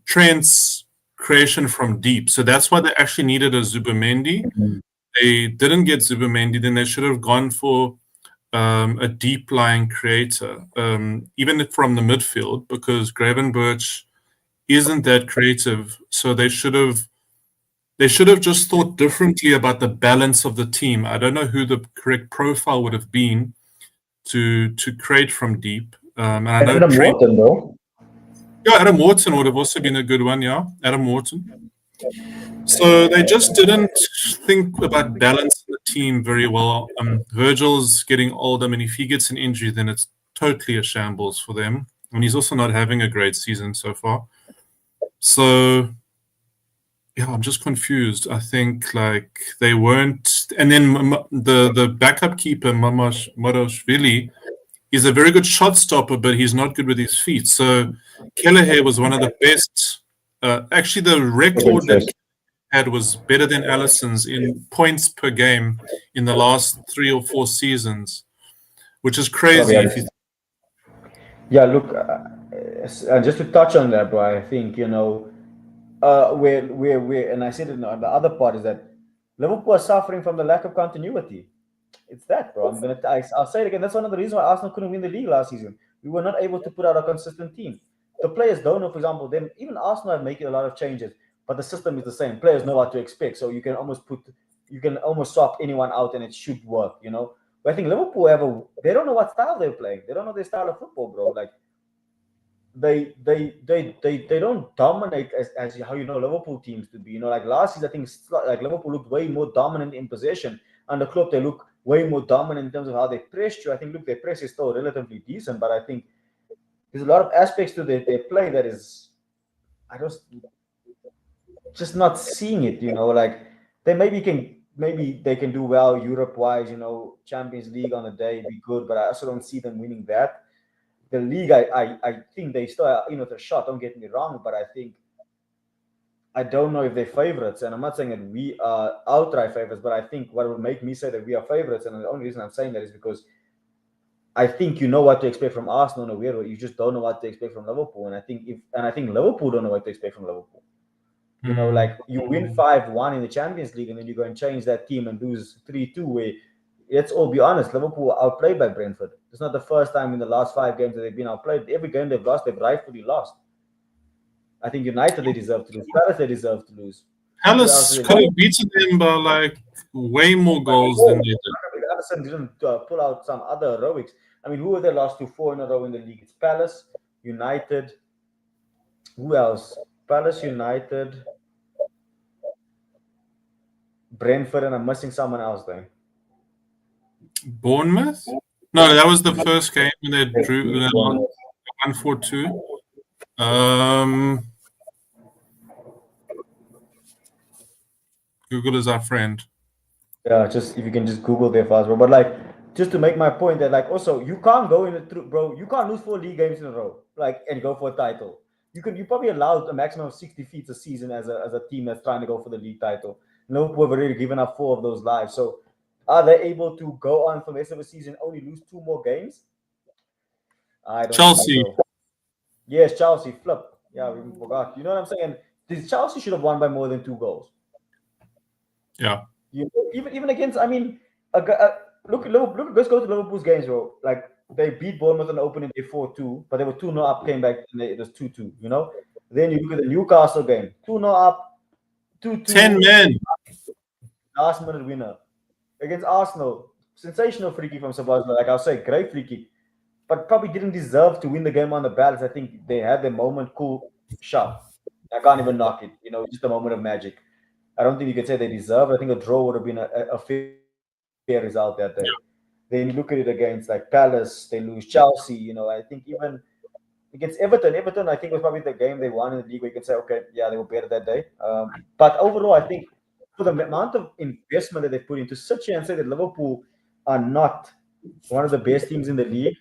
Trent's creation from deep. So that's why they actually needed a Zubimendi. They didn't get Zubimendi, then they should have gone for a deep lying creator, even from the midfield, because Gravenberch isn't that creative. So they should have just thought differently about the balance of the team. I don't know who the correct profile would have been to create from deep. And I know Adam Wharton, though. Yeah, Adam Wharton would have also been a good one, yeah. Adam Wharton. So they just didn't think about balance in the team very well. Virgil's getting older. I mean, if he gets an injury, then it's totally a shambles for them. And he's also not having a great season so far. So, yeah, I'm just confused. I think, like, they weren't... And then the backup keeper, Maroshvili, he's a very good shot stopper, but he's not good with his feet. So Kelleher was one of the best. Actually, the record that Kelleher had was better than Alisson's in points per game in the last 3 or 4 seasons, which is crazy. Yeah, look, and just to touch on that, bro, I think, you know, we're and I said it on the other part is that Liverpool are suffering from the lack of continuity. It's that, bro. I'll say it again. That's one of the reasons why Arsenal couldn't win the league last season. We were not able to put out a consistent team. the players don't know. For example, them even Arsenal are making a lot of changes, but the system is the same. Players know what to expect, so you can almost swap anyone out and it should work. But I think Liverpool they don't know what style they're playing. They don't know their style of football, bro. Like they don't dominate as how Liverpool teams to be. Like last season, I think like Liverpool looked way more dominant in possession. Under Klopp, they look way more dominant in terms of how they press you. I think their press is still relatively decent, but I think there's a lot of aspects to their play that is I just not seeing it. Like maybe they can do well Europe wise. Champions League on the day be good, but I also don't see them winning that. The league, I think they still are the shot. Don't get me wrong, but I don't know if they're favorites, and I'm not saying that we are outright favorites, but I think what would make me say that we are favorites, and the only reason I'm saying that is because I think you know what to expect from Arsenal in a weird way. You just don't know what to expect from Liverpool, and I think Liverpool don't know what to expect from Liverpool. Like you win 5-1 in the Champions League, and then you go and change that team and lose 3-2. Where let's all be honest, Liverpool are outplayed by Brentford. It's not the first time in the last 5 games that they've been outplayed. Every game they've lost, they've rightfully lost. I think United they deserve to lose. Palace they deserve to lose. Who else Palace did could they have beaten them by like way more by goals than more? they did. Alisson didn't pull out some other heroics. I mean, who were they lost to 4 in a row in the league? It's Palace, United. Who else? Palace, United, Brentford, and I'm missing someone else there. Bournemouth? No, that was the first game when they drew when they lost 1-4-2. Google is our friend. Yeah, just if you can just Google their fast, bro. But like, just to make my point that like, also you can't go in the bro. You can't lose 4 league games in a row, like, and go for a title. You probably allowed a maximum of 60 feet a season as a team that's trying to go for the league title. Liverpool have already given up 4 of those lives. So are they able to go on for the rest of the season, only lose 2 more games? I don't think Chelsea. so. Yes, Chelsea flip. Yeah, we forgot. You know what I'm saying? This Chelsea should have won by more than 2 goals. Yeah. Even against, I mean, look, let's go to Liverpool's games, bro. Like they beat Bournemouth in the opening day 4-2, but they were 2-0 up, came back, and it was 2-2. Then you look at the Newcastle game, 2-0 up, 10 2-2, men. last minute winner against Arsenal. Sensational free kick from Sabazla. Like I'll say, great free kick, but probably didn't deserve to win the game on the balance. I think they had their moment, cool shot. I can't even knock it. Just a moment of magic. I don't think you can say they deserve. I think a draw would have been a fair result that day. Then you look at it against like Palace, they lose Chelsea. I think even against Everton, I think was probably the game they won in the league where you can say, okay, yeah, they were better that day. But overall, I think for the amount of investment that they put into, sit here and say that Liverpool are not one of the best teams in the league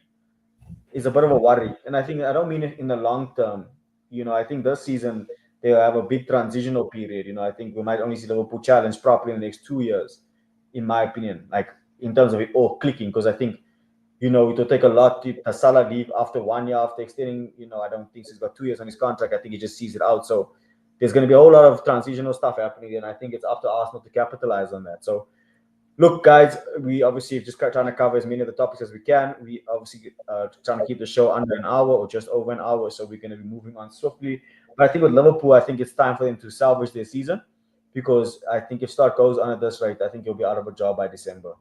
is a bit of a worry. And I don't mean it in the long term. I think this season they'll have a big transitional period. I think we might only see Liverpool challenge properly in the next 2 years, in my opinion, like in terms of it all clicking. Because I think, it will take a lot to Salah leave after 1 year after extending. I don't think he's got 2 years on his contract. I think he just sees it out. So there's going to be a whole lot of transitional stuff happening. And I think it's up to Arsenal to capitalize on that. So look, guys, we obviously just trying to cover as many of the topics as we can. We obviously trying to keep the show under an hour or just over an hour, so we're going to be moving on swiftly. But I think with Liverpool, I think it's time for them to salvage their season, because I think if Stark goes on at this rate, I think he'll be out of a job by December.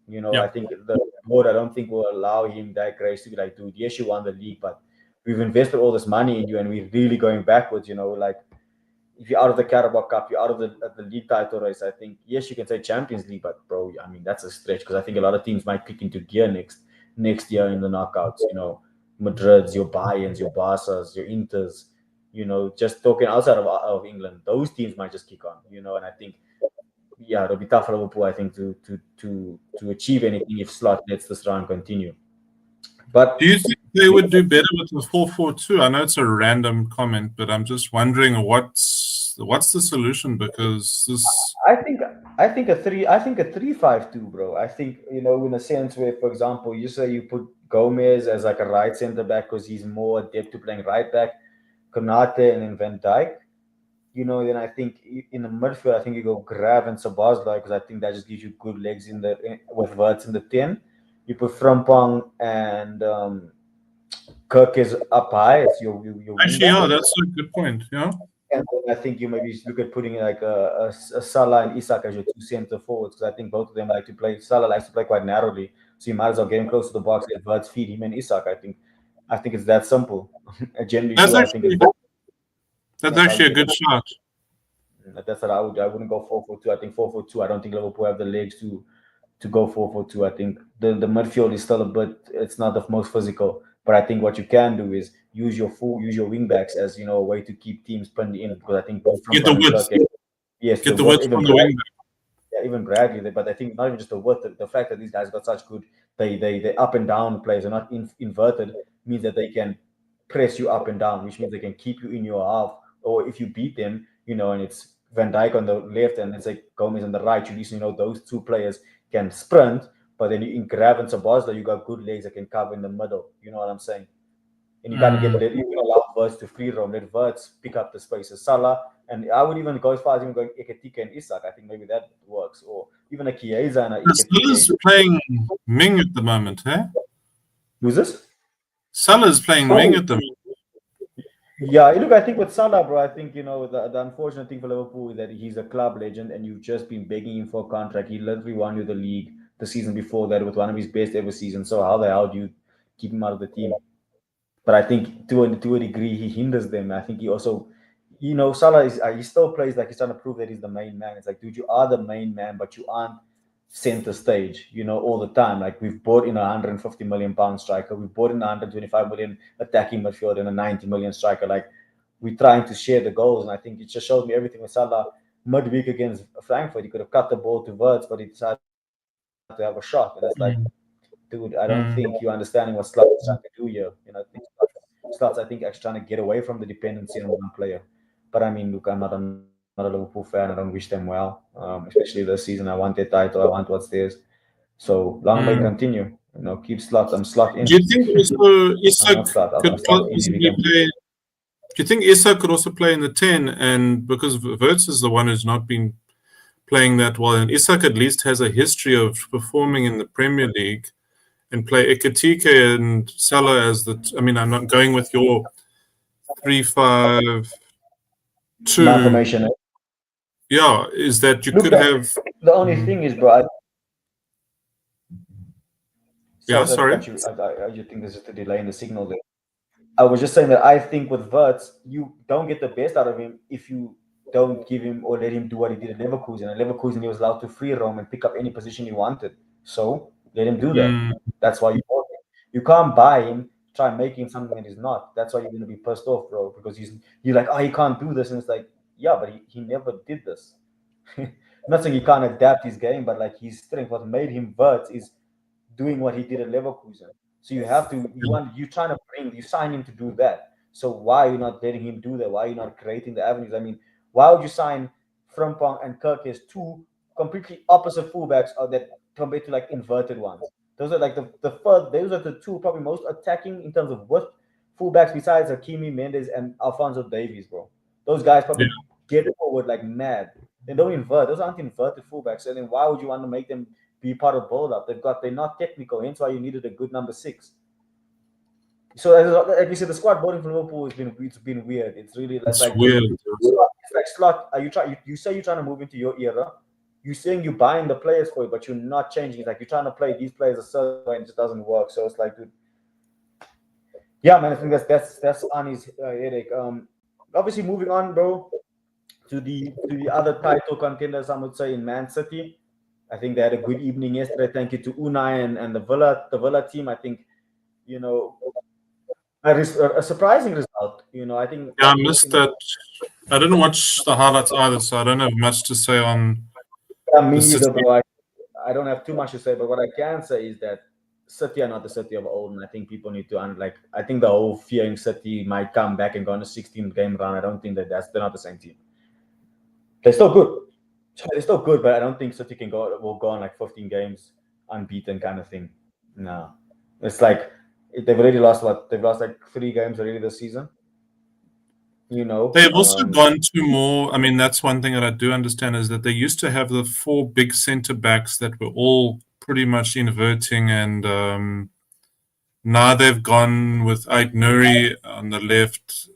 I think the board, I don't think will allow him that grace to be like, dude, yes, you won the league, but we've invested all this money in you and we're really going backwards. Like, if you're out of the Carabao Cup, you're out of the league title race. I think, yes, you can say Champions League, but bro, I mean, that's a stretch, because I think a lot of teams might kick into gear next year in the knockouts. Madrid's, your Bayerns, your Barca's, your Inters. Just talking outside of England, those teams might just kick on. And I think, yeah, it'll be tough for Liverpool, I think, to achieve anything if Slot lets this run continue. But do you think they would do better with the 4-4-2? I know it's a random comment, but I'm just wondering what's the solution, because this. I think a 3-5-2, bro. I think, in a sense where, for example, you say you put Gomez as like a right center back because he's more adept to playing right back, Konate and then Van Dijk. Then I think in the midfield, I think you go Grav and Sabazla, because I think that just gives you good legs with Wirtz in the 10. You put Frimpong and Kirk is up high. It's your wing Actually, back. yeah, that's a good point. Yeah. And then I think you maybe look at putting like a Salah and Isak as your two center forwards because I think both of them like to play. Salah likes to play quite narrowly, so you might as well get him close to the box, let Verts feed him and Isak. I think it's that simple. Generally, That's too, I think actually that's that's how actually you a get. good shot. That's what I would. I wouldn't go 4-4-2. I think 4-4-2. I don't think Liverpool have the legs to go 4-4-2. I think the midfield is still a bit. It's not the most physical, but I think what you can do is use your wing backs as a way to keep teams pinned in because I think both Get the Frimpong and width. Kirk, yes, the Get the width, width from the wing back. yeah, even Bradley. But I think not even just the width, the fact that these guys got such good, they up and down plays are not inverted means that they can press you up and down, which means they can keep you in your half. Or if you beat them, and it's Van Dijk on the left and it's like Gomez on the right, you at least those two players can sprint. But then in Grav and Sabazla, you got good legs that can cover in the middle. You know what I'm saying? And you kind of Mm. you can allow Verts to free roam, let Verts pick up the spaces. Salah, and I would even go as far as even going Eketike and Isak. I think maybe that works, or even a Chiesa and a Salah's Eketike. playing Ming at the moment, eh? Who's this? Salah's playing Ming Oh, at the moment. yeah. Look, I think with Salah, bro, I think the unfortunate thing for Liverpool is that he's a club legend, and you've just been begging him for a contract. He literally won you the league the season before that with one of his best ever seasons. So how the hell do you keep him out of the team? But I think to a degree he hinders them. I think he also, Salah is he still plays like he's trying to prove that he's the main man. It's like, dude, you are the main man, but you aren't center stage, all the time. Like we've bought in a 150 million pound striker, we've bought in a 125 million attacking midfield and a 90 million striker. Like we're trying to share the goals, and I think it just showed me everything with Salah midweek against Frankfurt. He could have cut the ball to Verts, but he decided to have a shot, and it's like, Mm. dude, I don't Mm. think you're understanding what Slot is trying to do here. I think Slot's, I think, actually trying to get away from the dependency on one player. But I mean, look, I'm not a Liverpool fan. I don't wish them well, especially this season. I want their title. I want what's theirs. So long may it Mm. continue. Keep Slot. I'm Slot Do in. you think also I'm Isak not Slot out. could I'm Slot in if he possibly can. play? Do you think Isak could also play in the 10? And because Wirtz is the one who's not been playing that well, and Isak at least has a history of performing in the Premier League, and play Ekatike and Salah as the. I mean, I'm not going with your 3-5-2. My information. Yeah, is that you Look, could have. the only Mm. thing is, bro. Yeah, Sorry to sorry. cut you. I just think there's just a delay in the signal there. I was just saying that I think with Verts, you don't get the best out of him if you don't give him or let him do what he did at Leverkusen. At Leverkusen, he was allowed to free roam and pick up any position he wanted. So let him do that. Mm. That's why you bought him. You can't buy him, try and make him something that he's not. That's why you're going to be pissed off, bro, because you're like, oh, he can't do this. And it's like, yeah, but he never did this. I'm not saying he can't adapt his game, but like his strength, what made him Verts is doing what he did at Leverkusen. So you trying to you sign him to do that. So why are you not letting him do that? Why are you not creating the avenues? I mean, why would you sign Frimpong and Kirk as two completely opposite fullbacks or that compared to like inverted ones? Those are like those are the two probably most attacking in terms of width fullbacks besides Hakimi Mendes and Alfonso Davies, bro. Those guys Yeah. probably get forward like mad. They don't invert. Those aren't inverted fullbacks. And then why would you want to make them be part of build up? They're not technical, hence why you needed a good number 6. So like you said, the squad building for Liverpool it's been weird. It's really It's weird. it's like Slot. You say you're trying to move into your era. You're saying you're buying the players for it, but you're not changing. It's like you're trying to play these players a certain way and it just doesn't work. So it's like, dude, yeah, man. I think that's Ani's headache. Obviously moving on, bro, to the other title contenders. I would say in Man City. I think they had a good evening yesterday. Thank you to Unai and the Villa team. I think you know a surprising result. I think Yeah, I missed that. I didn't watch the highlights either, so I don't have much to say on me the neither, City. bro. I don't have too much to say, but what I can say is that City are not the City of old, and I think people need to I think the whole fearing City might come back and go on a 16-game run. I don't think they're not the same team. They're still good. They're still good, but I don't think City will go on like 15 games unbeaten kind of thing. No, it's like they've already lost what they've lost like 3 games already this season. They've also gone to more. I mean, that's one thing that I do understand is that they used to have the 4 big centre backs that were all pretty much inverting and Now they've gone with Ait Nuri on the left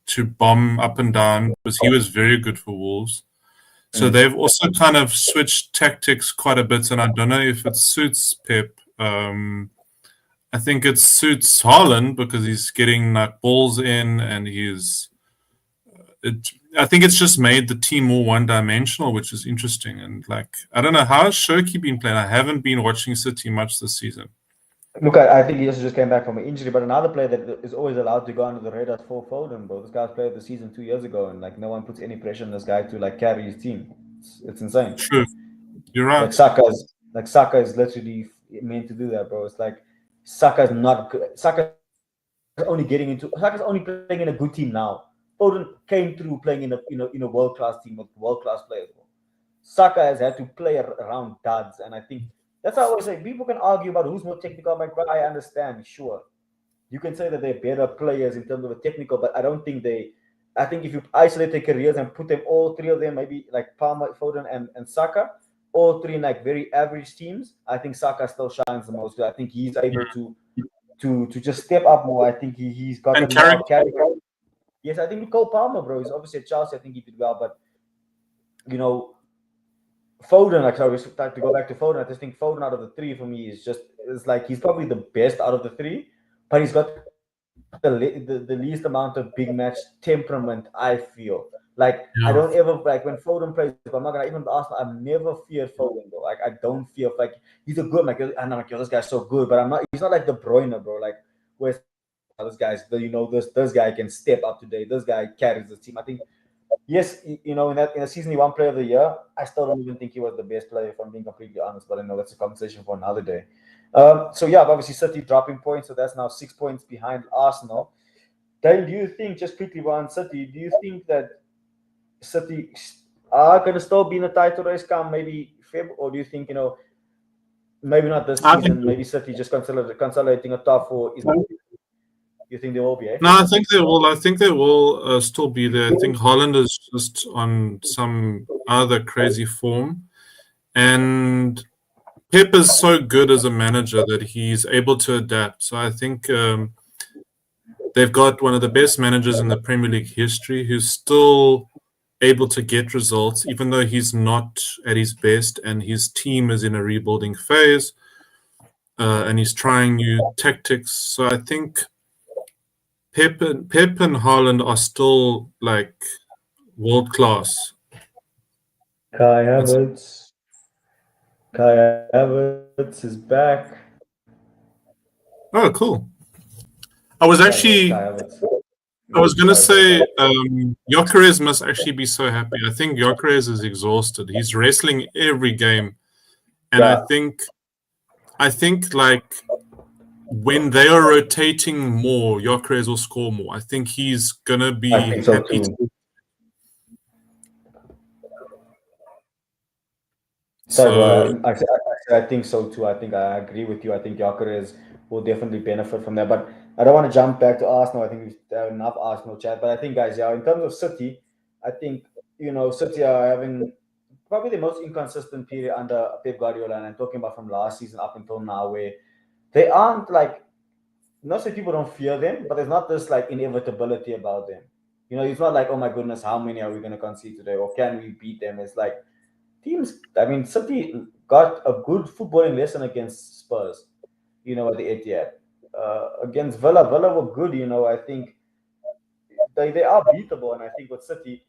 to bomb up and down because he was very good for Wolves. So they've also kind of switched tactics quite a bit, and I don't know if it suits Pep. I think it suits Haaland because he's getting like balls in, and I think it's just made the team more one-dimensional, which is interesting. And like, I don't know, how has Shirky been playing? I haven't been watching City much this season. Look, I think he just came back from an injury, but another player that is always allowed to go under the radar is Phil Foden, bro. This guy's played the season 2 years ago, and like no one puts any pressure on this guy to like carry his team. It's insane. True, you're right. Like Saka is literally meant to do that, bro. It's like Saka's not good. Saka's only playing in a good team now. Foden came through playing in a world class team with world class players. Bro. Saka has had to play around duds, and I think that's how I always say. People can argue about who's more technical. Like, I understand, sure. You can say that they're better players in terms of the technical, but I don't think they. I think if you isolate their careers and put them all three of them, maybe like Palmer, Foden, and Saka, all three in like very average teams, I think Saka still shines the most. I think he's able to just step up more. I think he's got And the more character. Yes, I think Cole Palmer, bro, he's obviously at Chelsea. I think he did well, but Foden, like, sorry, to go back to Foden, I just think Foden out of the three for me is like he's probably the best out of the three, but he's got the least amount of big match temperament. I feel like I don't ever like when Foden plays. I'm not gonna even Arsenal. I've never feared Foden, bro. Like I don't feel like he's a good. Like I'm like, yo, this guy's so good, but I'm not. He's not like De Bruyne, bro. Like where this guy's, this guy can step up today. This guy carries the team. I think. Yes, in the season he won Player of the Year. I still don't even think he was the best player, if I'm being completely honest. But I know that's a conversation for another day. So yeah, obviously City dropping points, so that's now 6 points behind Arsenal. Dane, do you think, just quickly on City, do you think that City are going to still be in the title race come maybe Feb, or do you think maybe not this season, maybe City just consolidating a top four? You think they will be? No, I think they will. I think they will still be there. I think Holland is just on some other crazy form, and Pep is so good as a manager that he's able to adapt. So I think they've got one of the best managers in the Premier League history who's still able to get results, even though he's not at his best, and his team is in a rebuilding phase, and he's trying new tactics. So I think Pep and Haaland are still like world class. Kai Havertz is back. Oh, cool. I was going to say Gyökeres must actually be so happy. I think Gyökeres is exhausted. He's wrestling every game, and I think like when they are rotating more, Gyökeres will score more. I think he's gonna be happy. I think so too. I think I agree with you. I think Gyökeres will definitely benefit from that. But I don't want to jump back to Arsenal. I think we have enough Arsenal chat. But I think, guys, in terms of City, I think City are having probably the most inconsistent period under Pep Guardiola, and I'm talking about from last season up until now, where they aren't like, not say people don't fear them, but there's not this like inevitability about them. It's not like, oh my goodness, how many are we going to concede today, or can we beat them? It's like teams. I mean, City got a good footballing lesson against Spurs. At the Etihad. Against Villa were good. I think they are beatable, and I think with City,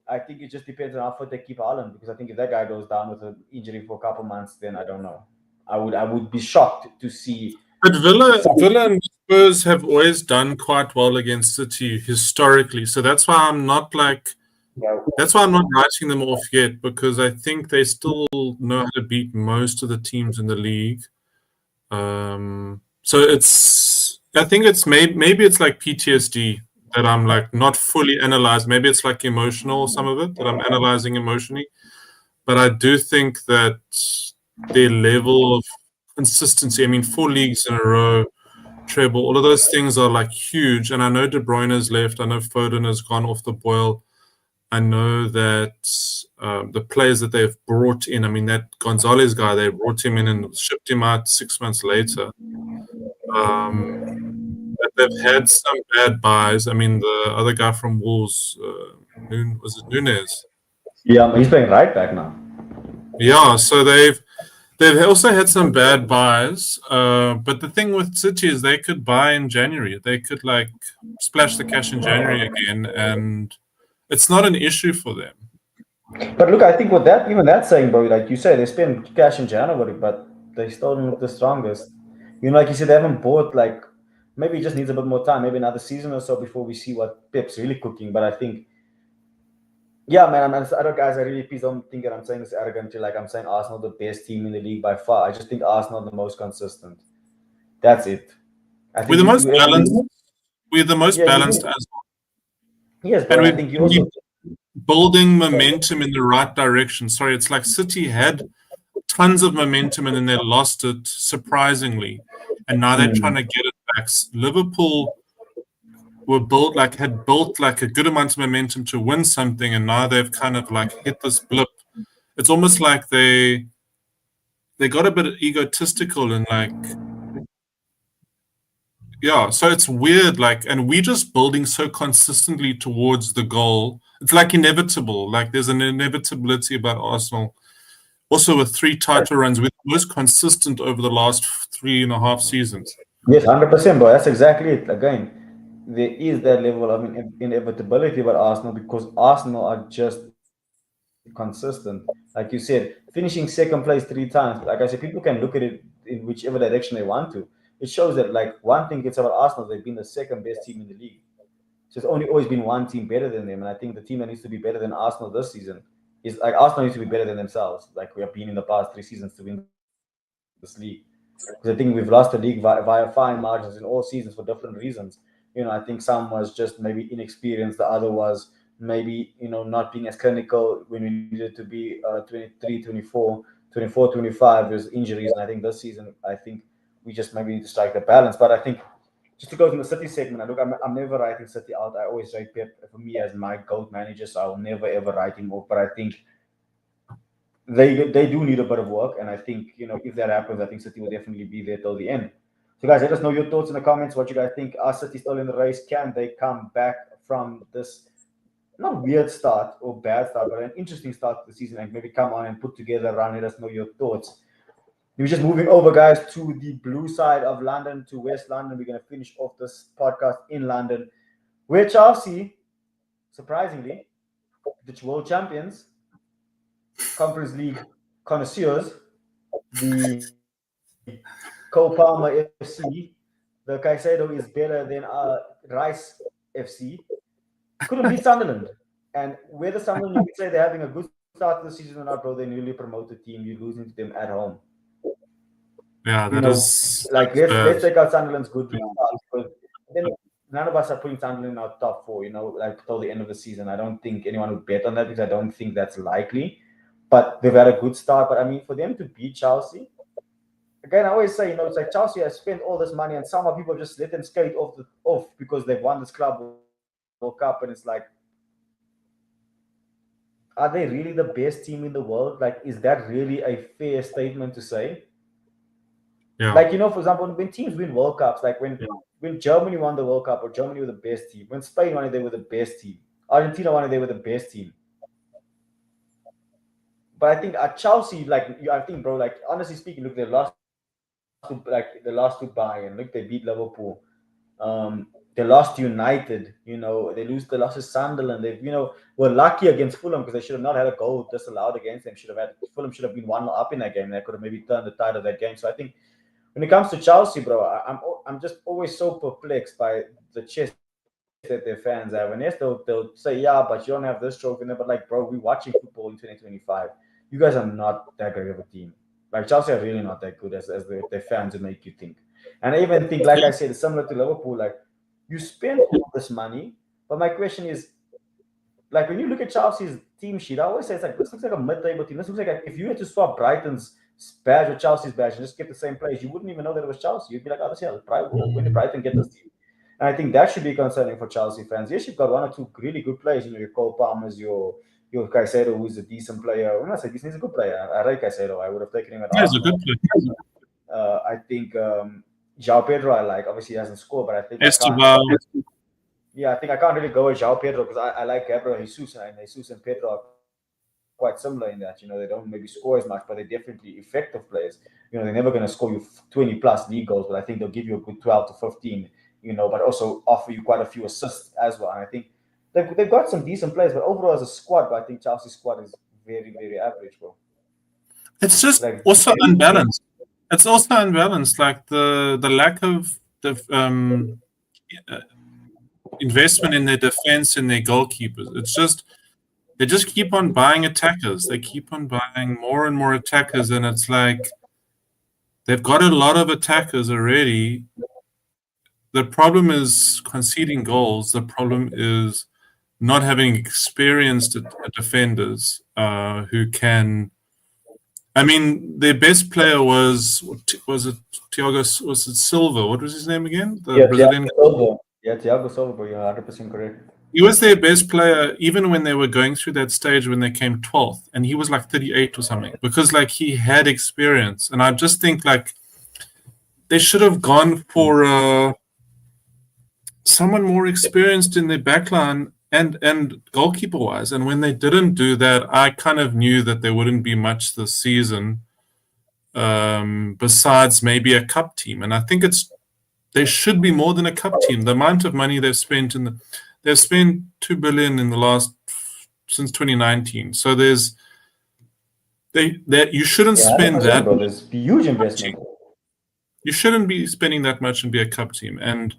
I think it just depends on how fit they keep Haaland, because I think if that guy goes down with an injury for a couple months, then I don't know. I would be shocked to see. But Villa and Spurs have always done quite well against City historically, so that's why I'm not like. That's why I'm not writing them off yet, because I think they still know how to beat most of the teams in the league. So I think it's maybe it's like PTSD that I'm like not fully analyzed. Maybe it's like emotional, some of it that I'm analyzing emotionally. But I do think that their level of consistency, I mean, 4 leagues in a row, treble, all of those things are like huge. And I know De Bruyne has left. I know Foden has gone off the boil. I know that the players that they've brought in, I mean, that Gonzalez guy, they brought him in and shipped him out 6 months later. Um, but they've had some bad buys. I mean, the other guy from Wolves, was it Nunes? Yeah, he's playing right back now. Yeah, so they've also had some bad buys. But the thing with City is they could buy in January. They could like splash the cash in January again, and it's not an issue for them. But look, I think with that, even that saying, bro, like you say, they spend cash in January, but they still don't look the strongest. Like you said, they haven't bought like maybe it just needs a bit more time, maybe another season or so before we see what Pep's really cooking. But I think, yeah, man, I don't, guys, I really please don't think that I'm saying this arrogantly. Like I'm saying Arsenal the best team in the league by far. I just think Arsenal the most consistent. That's it. I We're think the you, most you balanced. We're the most yeah, balanced as well. yes, bro, And and I we've think you been also building sorry. momentum in the right direction. Sorry, it's like City had tons of momentum and then they lost it surprisingly, and now they're trying Mm. to get it back. Liverpool were built like had built like a good amount of momentum to win something, and now they've kind of like hit this blip. It's almost like they got a bit egotistical and like, yeah, so it's weird, like, and we're just building so consistently towards the goal. It's like inevitable. Like there's an inevitability about Arsenal. Also, with 3 title runs, we're the most consistent over the last 3.5 seasons. Yes, 100%, bro. That's exactly it. Again, there is that level of inevitability about Arsenal because Arsenal are just consistent. Like you said, finishing second place 3 times. Like I said, people can look at it in whichever direction they want to. It shows that, like, one thing it's about Arsenal, they've been the second best team in the league. So it's only always been one team better than them. And I think the team that needs to be better than Arsenal this season is like Arsenal needs to be better than themselves, like we have been in the past 3 seasons to win this league. Because I think we've lost the league via fine margins in all seasons for different reasons. I think some was just maybe inexperienced, the other was maybe not being as clinical when we needed to be 23, 24, 24, 25. There's injuries, and I think this season, I think we just maybe need to strike the balance. But I think just to go from the City segment, I'm never writing City out. I always write Pep for me as my GOAT manager, so I'll never ever write him off. But I think they do need a bit of work, and I think if that happens, I think City will definitely be there till the end. So guys, let us know your thoughts in the comments. What you guys think? Are City still in the race? Can they come back from this not weird start or bad start, but an interesting start to the season and maybe come on and put together a run? Let us know your thoughts. We're just moving over, guys, to the blue side of London, to West London. We're going to finish off this podcast in London, where Chelsea, surprisingly, the world champions, Conference League connoisseurs, the Cole Palmer FC, the Caicedo is better than Rice FC, couldn't beat Sunderland. And whether Sunderland, you could say they're having a good start to the season or not, bro, they're newly promoted team. You're losing to them at home. Yeah, that is Like that's let's bad. take out Sunderland's good start, but then none of us are putting Sunderland in our top four. Like till the end of the season. I don't think anyone would bet on that because I don't think that's likely. But they've had a good start. But I mean, for them to beat Chelsea, again, I always say, it's like Chelsea has spent all this money, and somehow people just let them skate off because they've won this Club World Cup, and it's like, are they really the best team in the world? Like, is that really a fair statement to say? Yeah, Like, for example, when teams win World Cups, like when Germany won the World Cup, or Germany were the best team, when Spain won it, they were the best team. Argentina won it, they were the best team. But I think at Chelsea, like I think, bro, like honestly speaking, look, they lost to Bayern. Look, they beat Liverpool. They lost to United. They lost to Sunderland. Were lucky against Fulham because they should have not had a goal disallowed against them. Fulham should have been 1 up in that game. They could have maybe turned the tide of that game. So I think when it comes to Chelsea, bro, I'm just always so perplexed by the chest that their fans have. And yes, they'll say, yeah, but you don't have this trophy. But like, bro, we're watching football in 2025. You guys are not that great of a team. Like Chelsea are really not that good as their fans would make you think. And I even think, like I said, it's similar to Liverpool. Like you spend all this money, but my question is, like when you look at Chelsea's team sheet, I always say it's like this looks like a mid-table team. This looks like if you had to swap Brighton's badge with Chelsea's badge and just get the same players, you wouldn't even know that it was Chelsea. You'd be like, oh, this is when did Brighton get this team? And I think that should be concerning for Chelsea fans. Yes, you've got one or two really good players. Your Cole Palmer's, your Caicedo, who's a decent player. When I say decent, he's a good player. I like Caicedo. I would have taken him at yeah, it's a good Arsenal. play. I think João Pedro, I like. Obviously, he hasn't scored, but I think I can't. Esteban, Yeah, I think I can't really go with João Pedro because I like Gabriel Jesus, and Jesus and Pedro are quite similar in that. They don't maybe score as much, but they're definitely effective players. They're never going to score you 20 plus league goals, but I think they'll give you a good 12 to 15. But also offer you quite a few assists as well. And I think they've got some decent players, but overall as a squad, but I think Chelsea's squad is very, very average, bro. it's just Like also very, unbalanced. It's also unbalanced, like the lack of the uh, investment in their defense and their goalkeepers. It's just they just keep on buying attackers. They keep on buying more and more attackers, and it's like they've got a lot of attackers already. The problem is conceding goals. The problem is not having experienced defenders who can. I mean, their best player was it Thiago? Was it Silva? What was his name again? The yeah, Brazilian. Thiago Silva, bro. You're 100% correct. He was their best player even when they were going through that stage when they came 12th, and he was like 38 or something because like he had experience. And I just think like they should have gone for someone more experienced in their backline and goalkeeper wise. And when they didn't do that, I kind of knew that there wouldn't be much this season, besides maybe a cup team. And I think they should be more than a cup team. The amount of money they've spent they've spent 2 billion in the last since 2019. So you shouldn't spend that. Bro, there's huge investment. You shouldn't be spending that much and be a cup team. And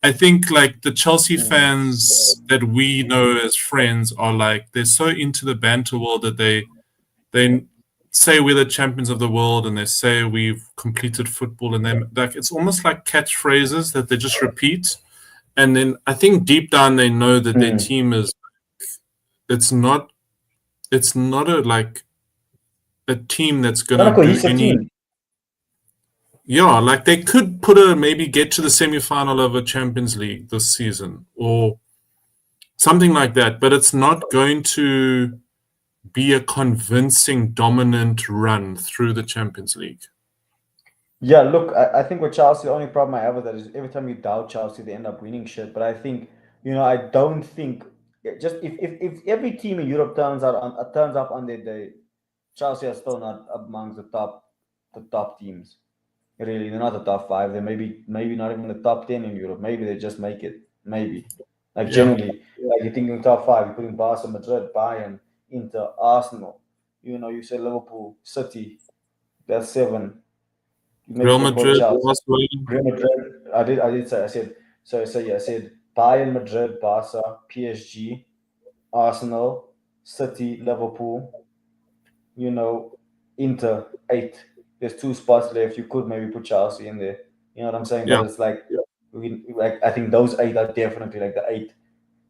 I think like the Chelsea fans that we know as friends are like they're so into the banter world that they say we're the champions of the world and they say we've completed football, and then like it's almost like catchphrases that they just repeat. And then I think deep down they know that their team is it's not a team that's gonna do any. Team. Yeah, like they could maybe get to the semi-final of a Champions League this season or something like that, but it's not going to be a convincing dominant run through the Champions League. Yeah, look, I think with Chelsea, the only problem I have with that is every time you doubt Chelsea, they end up winning shit. But I think, I don't think just if every team in Europe turns up on their day, Chelsea are still not amongst the top teams. Really, they're not the top five. They maybe not even the top 10 in Europe. Maybe they just make it. Maybe. Like generally, like you're thinking top five, you're putting Barca, Madrid, Bayern, Inter, Arsenal. You say Liverpool, City, that's 7. Real Madrid, Real Madrid. I did say. I said. So yeah. I said Bayern, Madrid, Barca, PSG, Arsenal, City, Liverpool. Inter 8. There's 2 spots left. You could maybe put Chelsea in there. You know what I'm saying? Yeah. But it's like, I think those 8 are definitely like the 8,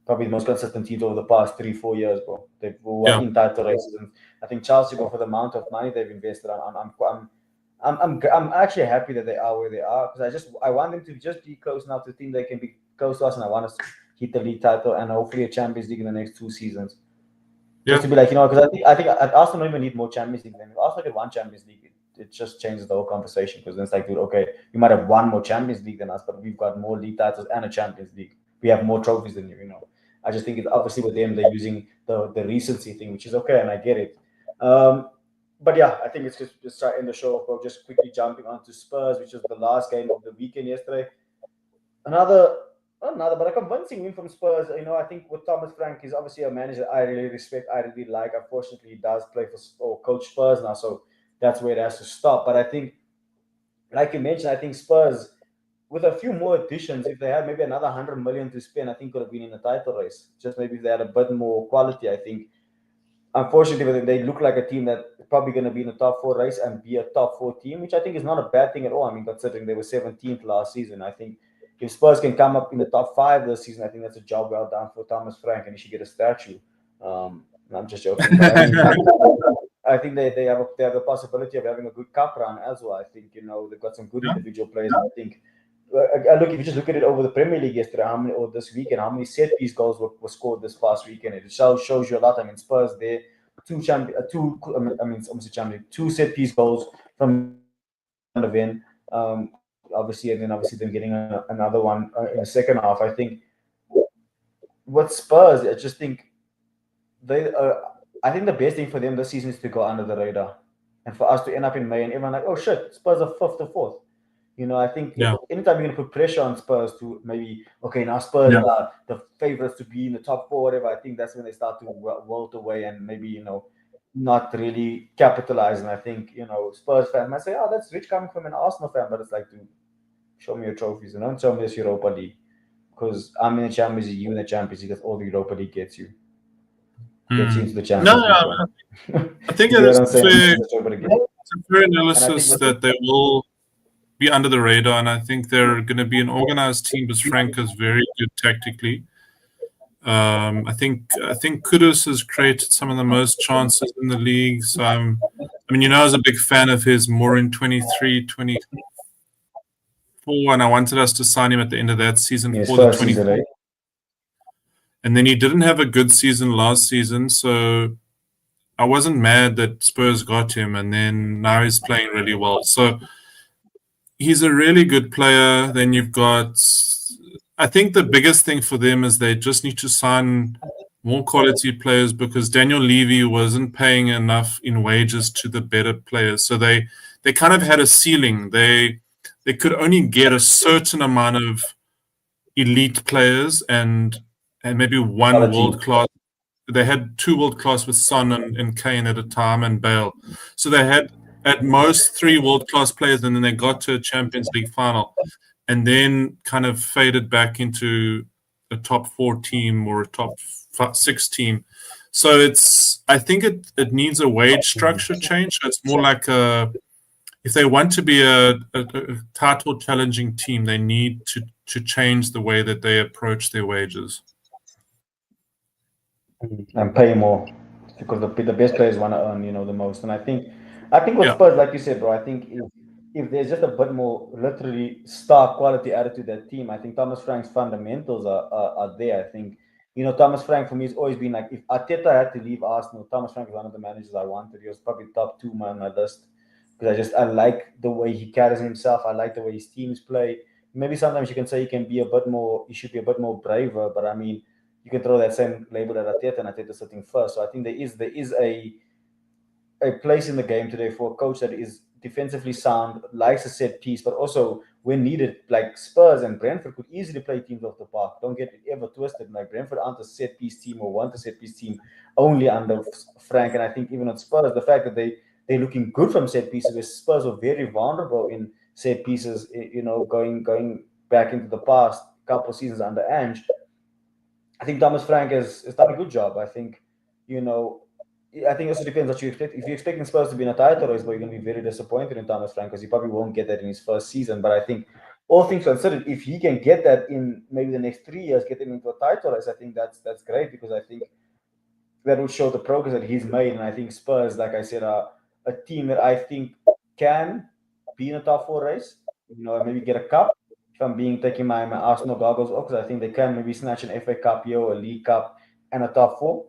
probably the most consistent teams over the past 3-4 years, bro. They've won in title races, and I think Chelsea, for the amount of money they've invested, I'm actually happy that they are where they are, because I want them to just be close enough to think they can be close to us, and I want us to hit the league title and hopefully a Champions League in the next 2 seasons. Just to be like, because I think Arsenal don't even need more Champions League. If Arsenal get one Champions League, it just changes the whole conversation, because then it's like, dude, okay, you might have one more Champions League than us, but we've got more league titles and a Champions League. We have more trophies than you. I just think it's obviously with them, they're using the recency thing, which is okay, and I get it. But yeah, I think it's just try to end the show off, bro. Just quickly jumping onto Spurs, which was the last game of the weekend yesterday. Another, but a convincing win from Spurs. I think with Thomas Frank, he's obviously a manager I really respect, I really like. Unfortunately, he does play or coach Spurs now, so that's where it has to stop. But I think, like you mentioned, I think Spurs, with a few more additions, if they had maybe another 100 million to spend, I think could have been in the title race. Just maybe if they had a bit more quality, I think. Unfortunately, they look like a team that's probably going to be in the top 4 race and be a top 4 team, which I think is not a bad thing at all. I mean, considering they were 17th last season, I think if Spurs can come up in the top 5 this season, I think that's a job well done for Thomas Frank, and he should get a statue. I'm just joking, but I think they have the possibility of having a good cup run as well. I think they've got some good individual players. I think. Look, if you just look at it over the Premier League yesterday, or this weekend, how many set piece goals were scored this past weekend? It shows you a lot. I mean, Spurs there, 2 set piece goals from Van de Ven. obviously, and then obviously them getting another one in the second half. I think with Spurs, I just think they. I think the best thing for them this season is to go under the radar, and for us to end up in May and everyone like, oh shit, Spurs are fifth or fourth. I think Yeah. anytime you're going to put pressure on Spurs to maybe, okay, now Spurs Yeah. are the favorites to be in the top four, whatever, I think that's when they start to wilt away and maybe, not really capitalize. And I think, Spurs fans might say, oh, that's rich coming from an Arsenal fan, but it's like, dude, show me your trophies and don't show me this Europa League. Because I'm in the Champions League, you in the Champions League, that's all the Europa League gets you. Gets you into the No, Champions League, bro. I think You it get what is I'm saying? fair. That's what it gets. It's a fair And I think analysis with that they will be under the radar, and I think they're going to be an organized team because Frank is very good tactically. I think Kudus has created some of the most chances in the league. So I mean, I was a big fan of his more in 23, 24, and I wanted us to sign him at the end of that season his for the first 24. season, right? And then he didn't have a good season last season, so I wasn't mad that Spurs got him, and then now he's playing really well. So he's a really good player. Then you've got, I think the biggest thing for them is they just need to sign more quality players because Daniel Levy wasn't paying enough in wages to the better players. So they kind of had a ceiling. They could only get a certain amount of elite players and maybe one Quality. world class. They had two world class with Son and Kane at a time and Bale. So they had at most three world class players, and then they got to a Champions League final, and then kind of faded back into a top 4 team or a top 6 team. So I think it needs a wage structure change. So it's more like if they want to be a title challenging team, they need to change the way that they approach their wages. And pay more because the best players want to earn, the most. And I think with Spurs, like you said, bro, I think if there's just a bit more literally star quality attitude that team, I think Thomas Frank's fundamentals are there. I think Thomas Frank for me has always been like, if Arteta had to leave Arsenal, Thomas Frank is one of the managers I wanted. He was probably top 2 on my list because I like the way he carries himself. I like the way his teams play. Maybe sometimes you can say he should be a bit more braver, but I mean, you can throw that same label at Arteta, and Arteta sitting first. So I think there is a place in the game today for a coach that is defensively sound, likes a set piece, but also when needed, like Spurs and Brentford could easily play teams off the park. Don't get it ever twisted. Like Brentford aren't a set piece team or want a set piece team only under Frank. And I think even at Spurs, the fact that they're looking good from set pieces, where Spurs were very vulnerable in set pieces, going back into the past couple of seasons under Ange. I think Thomas Frank has done a good job. I think it also depends what you expect. If you're expecting Spurs to be in a title race, but you're going to be very disappointed in Thomas Frank because he probably won't get that in his first season. But I think all things considered, if he can get that in maybe the next 3 years, get him into a title race, I think that's great because I think that would show the progress that he's made. And I think Spurs, like I said, are a team that I think can be in a top 4 race. Maybe get a cup. If I'm taking my Arsenal goggles off, because I think they can maybe snatch an FA Cup here, a League Cup, and a top 4.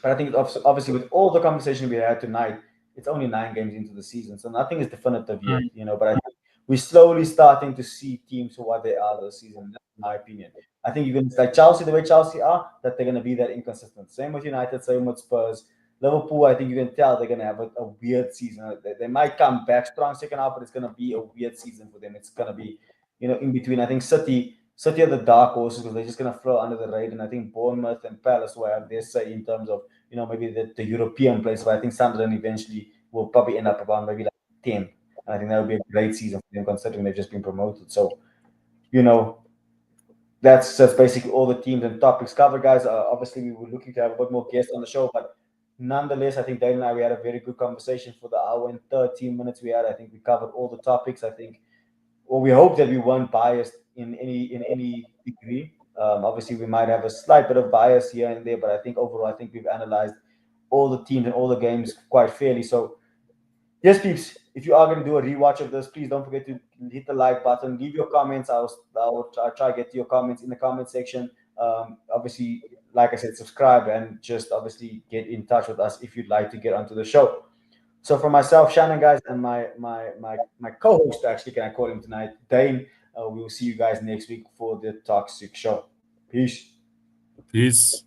But I think obviously with all the conversation we had tonight, it's only 9 games into the season, so nothing is definitive yet. But I think we're slowly starting to see teams for what they are this season. That's my opinion. I think even like Chelsea, the way Chelsea are, that they're going to be that inconsistent. Same with United, same with Spurs. Liverpool, I think you can tell they're going to have a weird season. They might come back strong second half, but it's going to be a weird season for them. It's going to be, in between. I think City are the dark horses because they're just going to flow under the radar. And I think Bournemouth and Palace will have their say in terms of, maybe the European place. But I think Sunderland eventually will probably end up around maybe like 10. And I think that would be a great season for them considering they've just been promoted. So, that's basically all the teams and topics covered, guys. Obviously, we were looking to have a bit more guests on the show, but nonetheless, I think Dale and I, we had a very good conversation for the hour and 13 minutes we had. I think we covered all the topics. I think, or we hope that we weren't biased in any degree. Obviously, we might have a slight bit of bias here and there, but I think overall, I think we've analyzed all the teams and all the games quite fairly. So, yes, peeps, if you are going to do a rewatch of this, please don't forget to hit the like button, leave your comments. I'll try to get to your comments in the comment section. Obviously, like I said, subscribe and just obviously get in touch with us if you'd like to get onto the show. So for myself, Shannon, guys, and my co-host, actually, can I call him tonight, Dane? We will see you guys next week for the Toxic Show. Peace. Peace.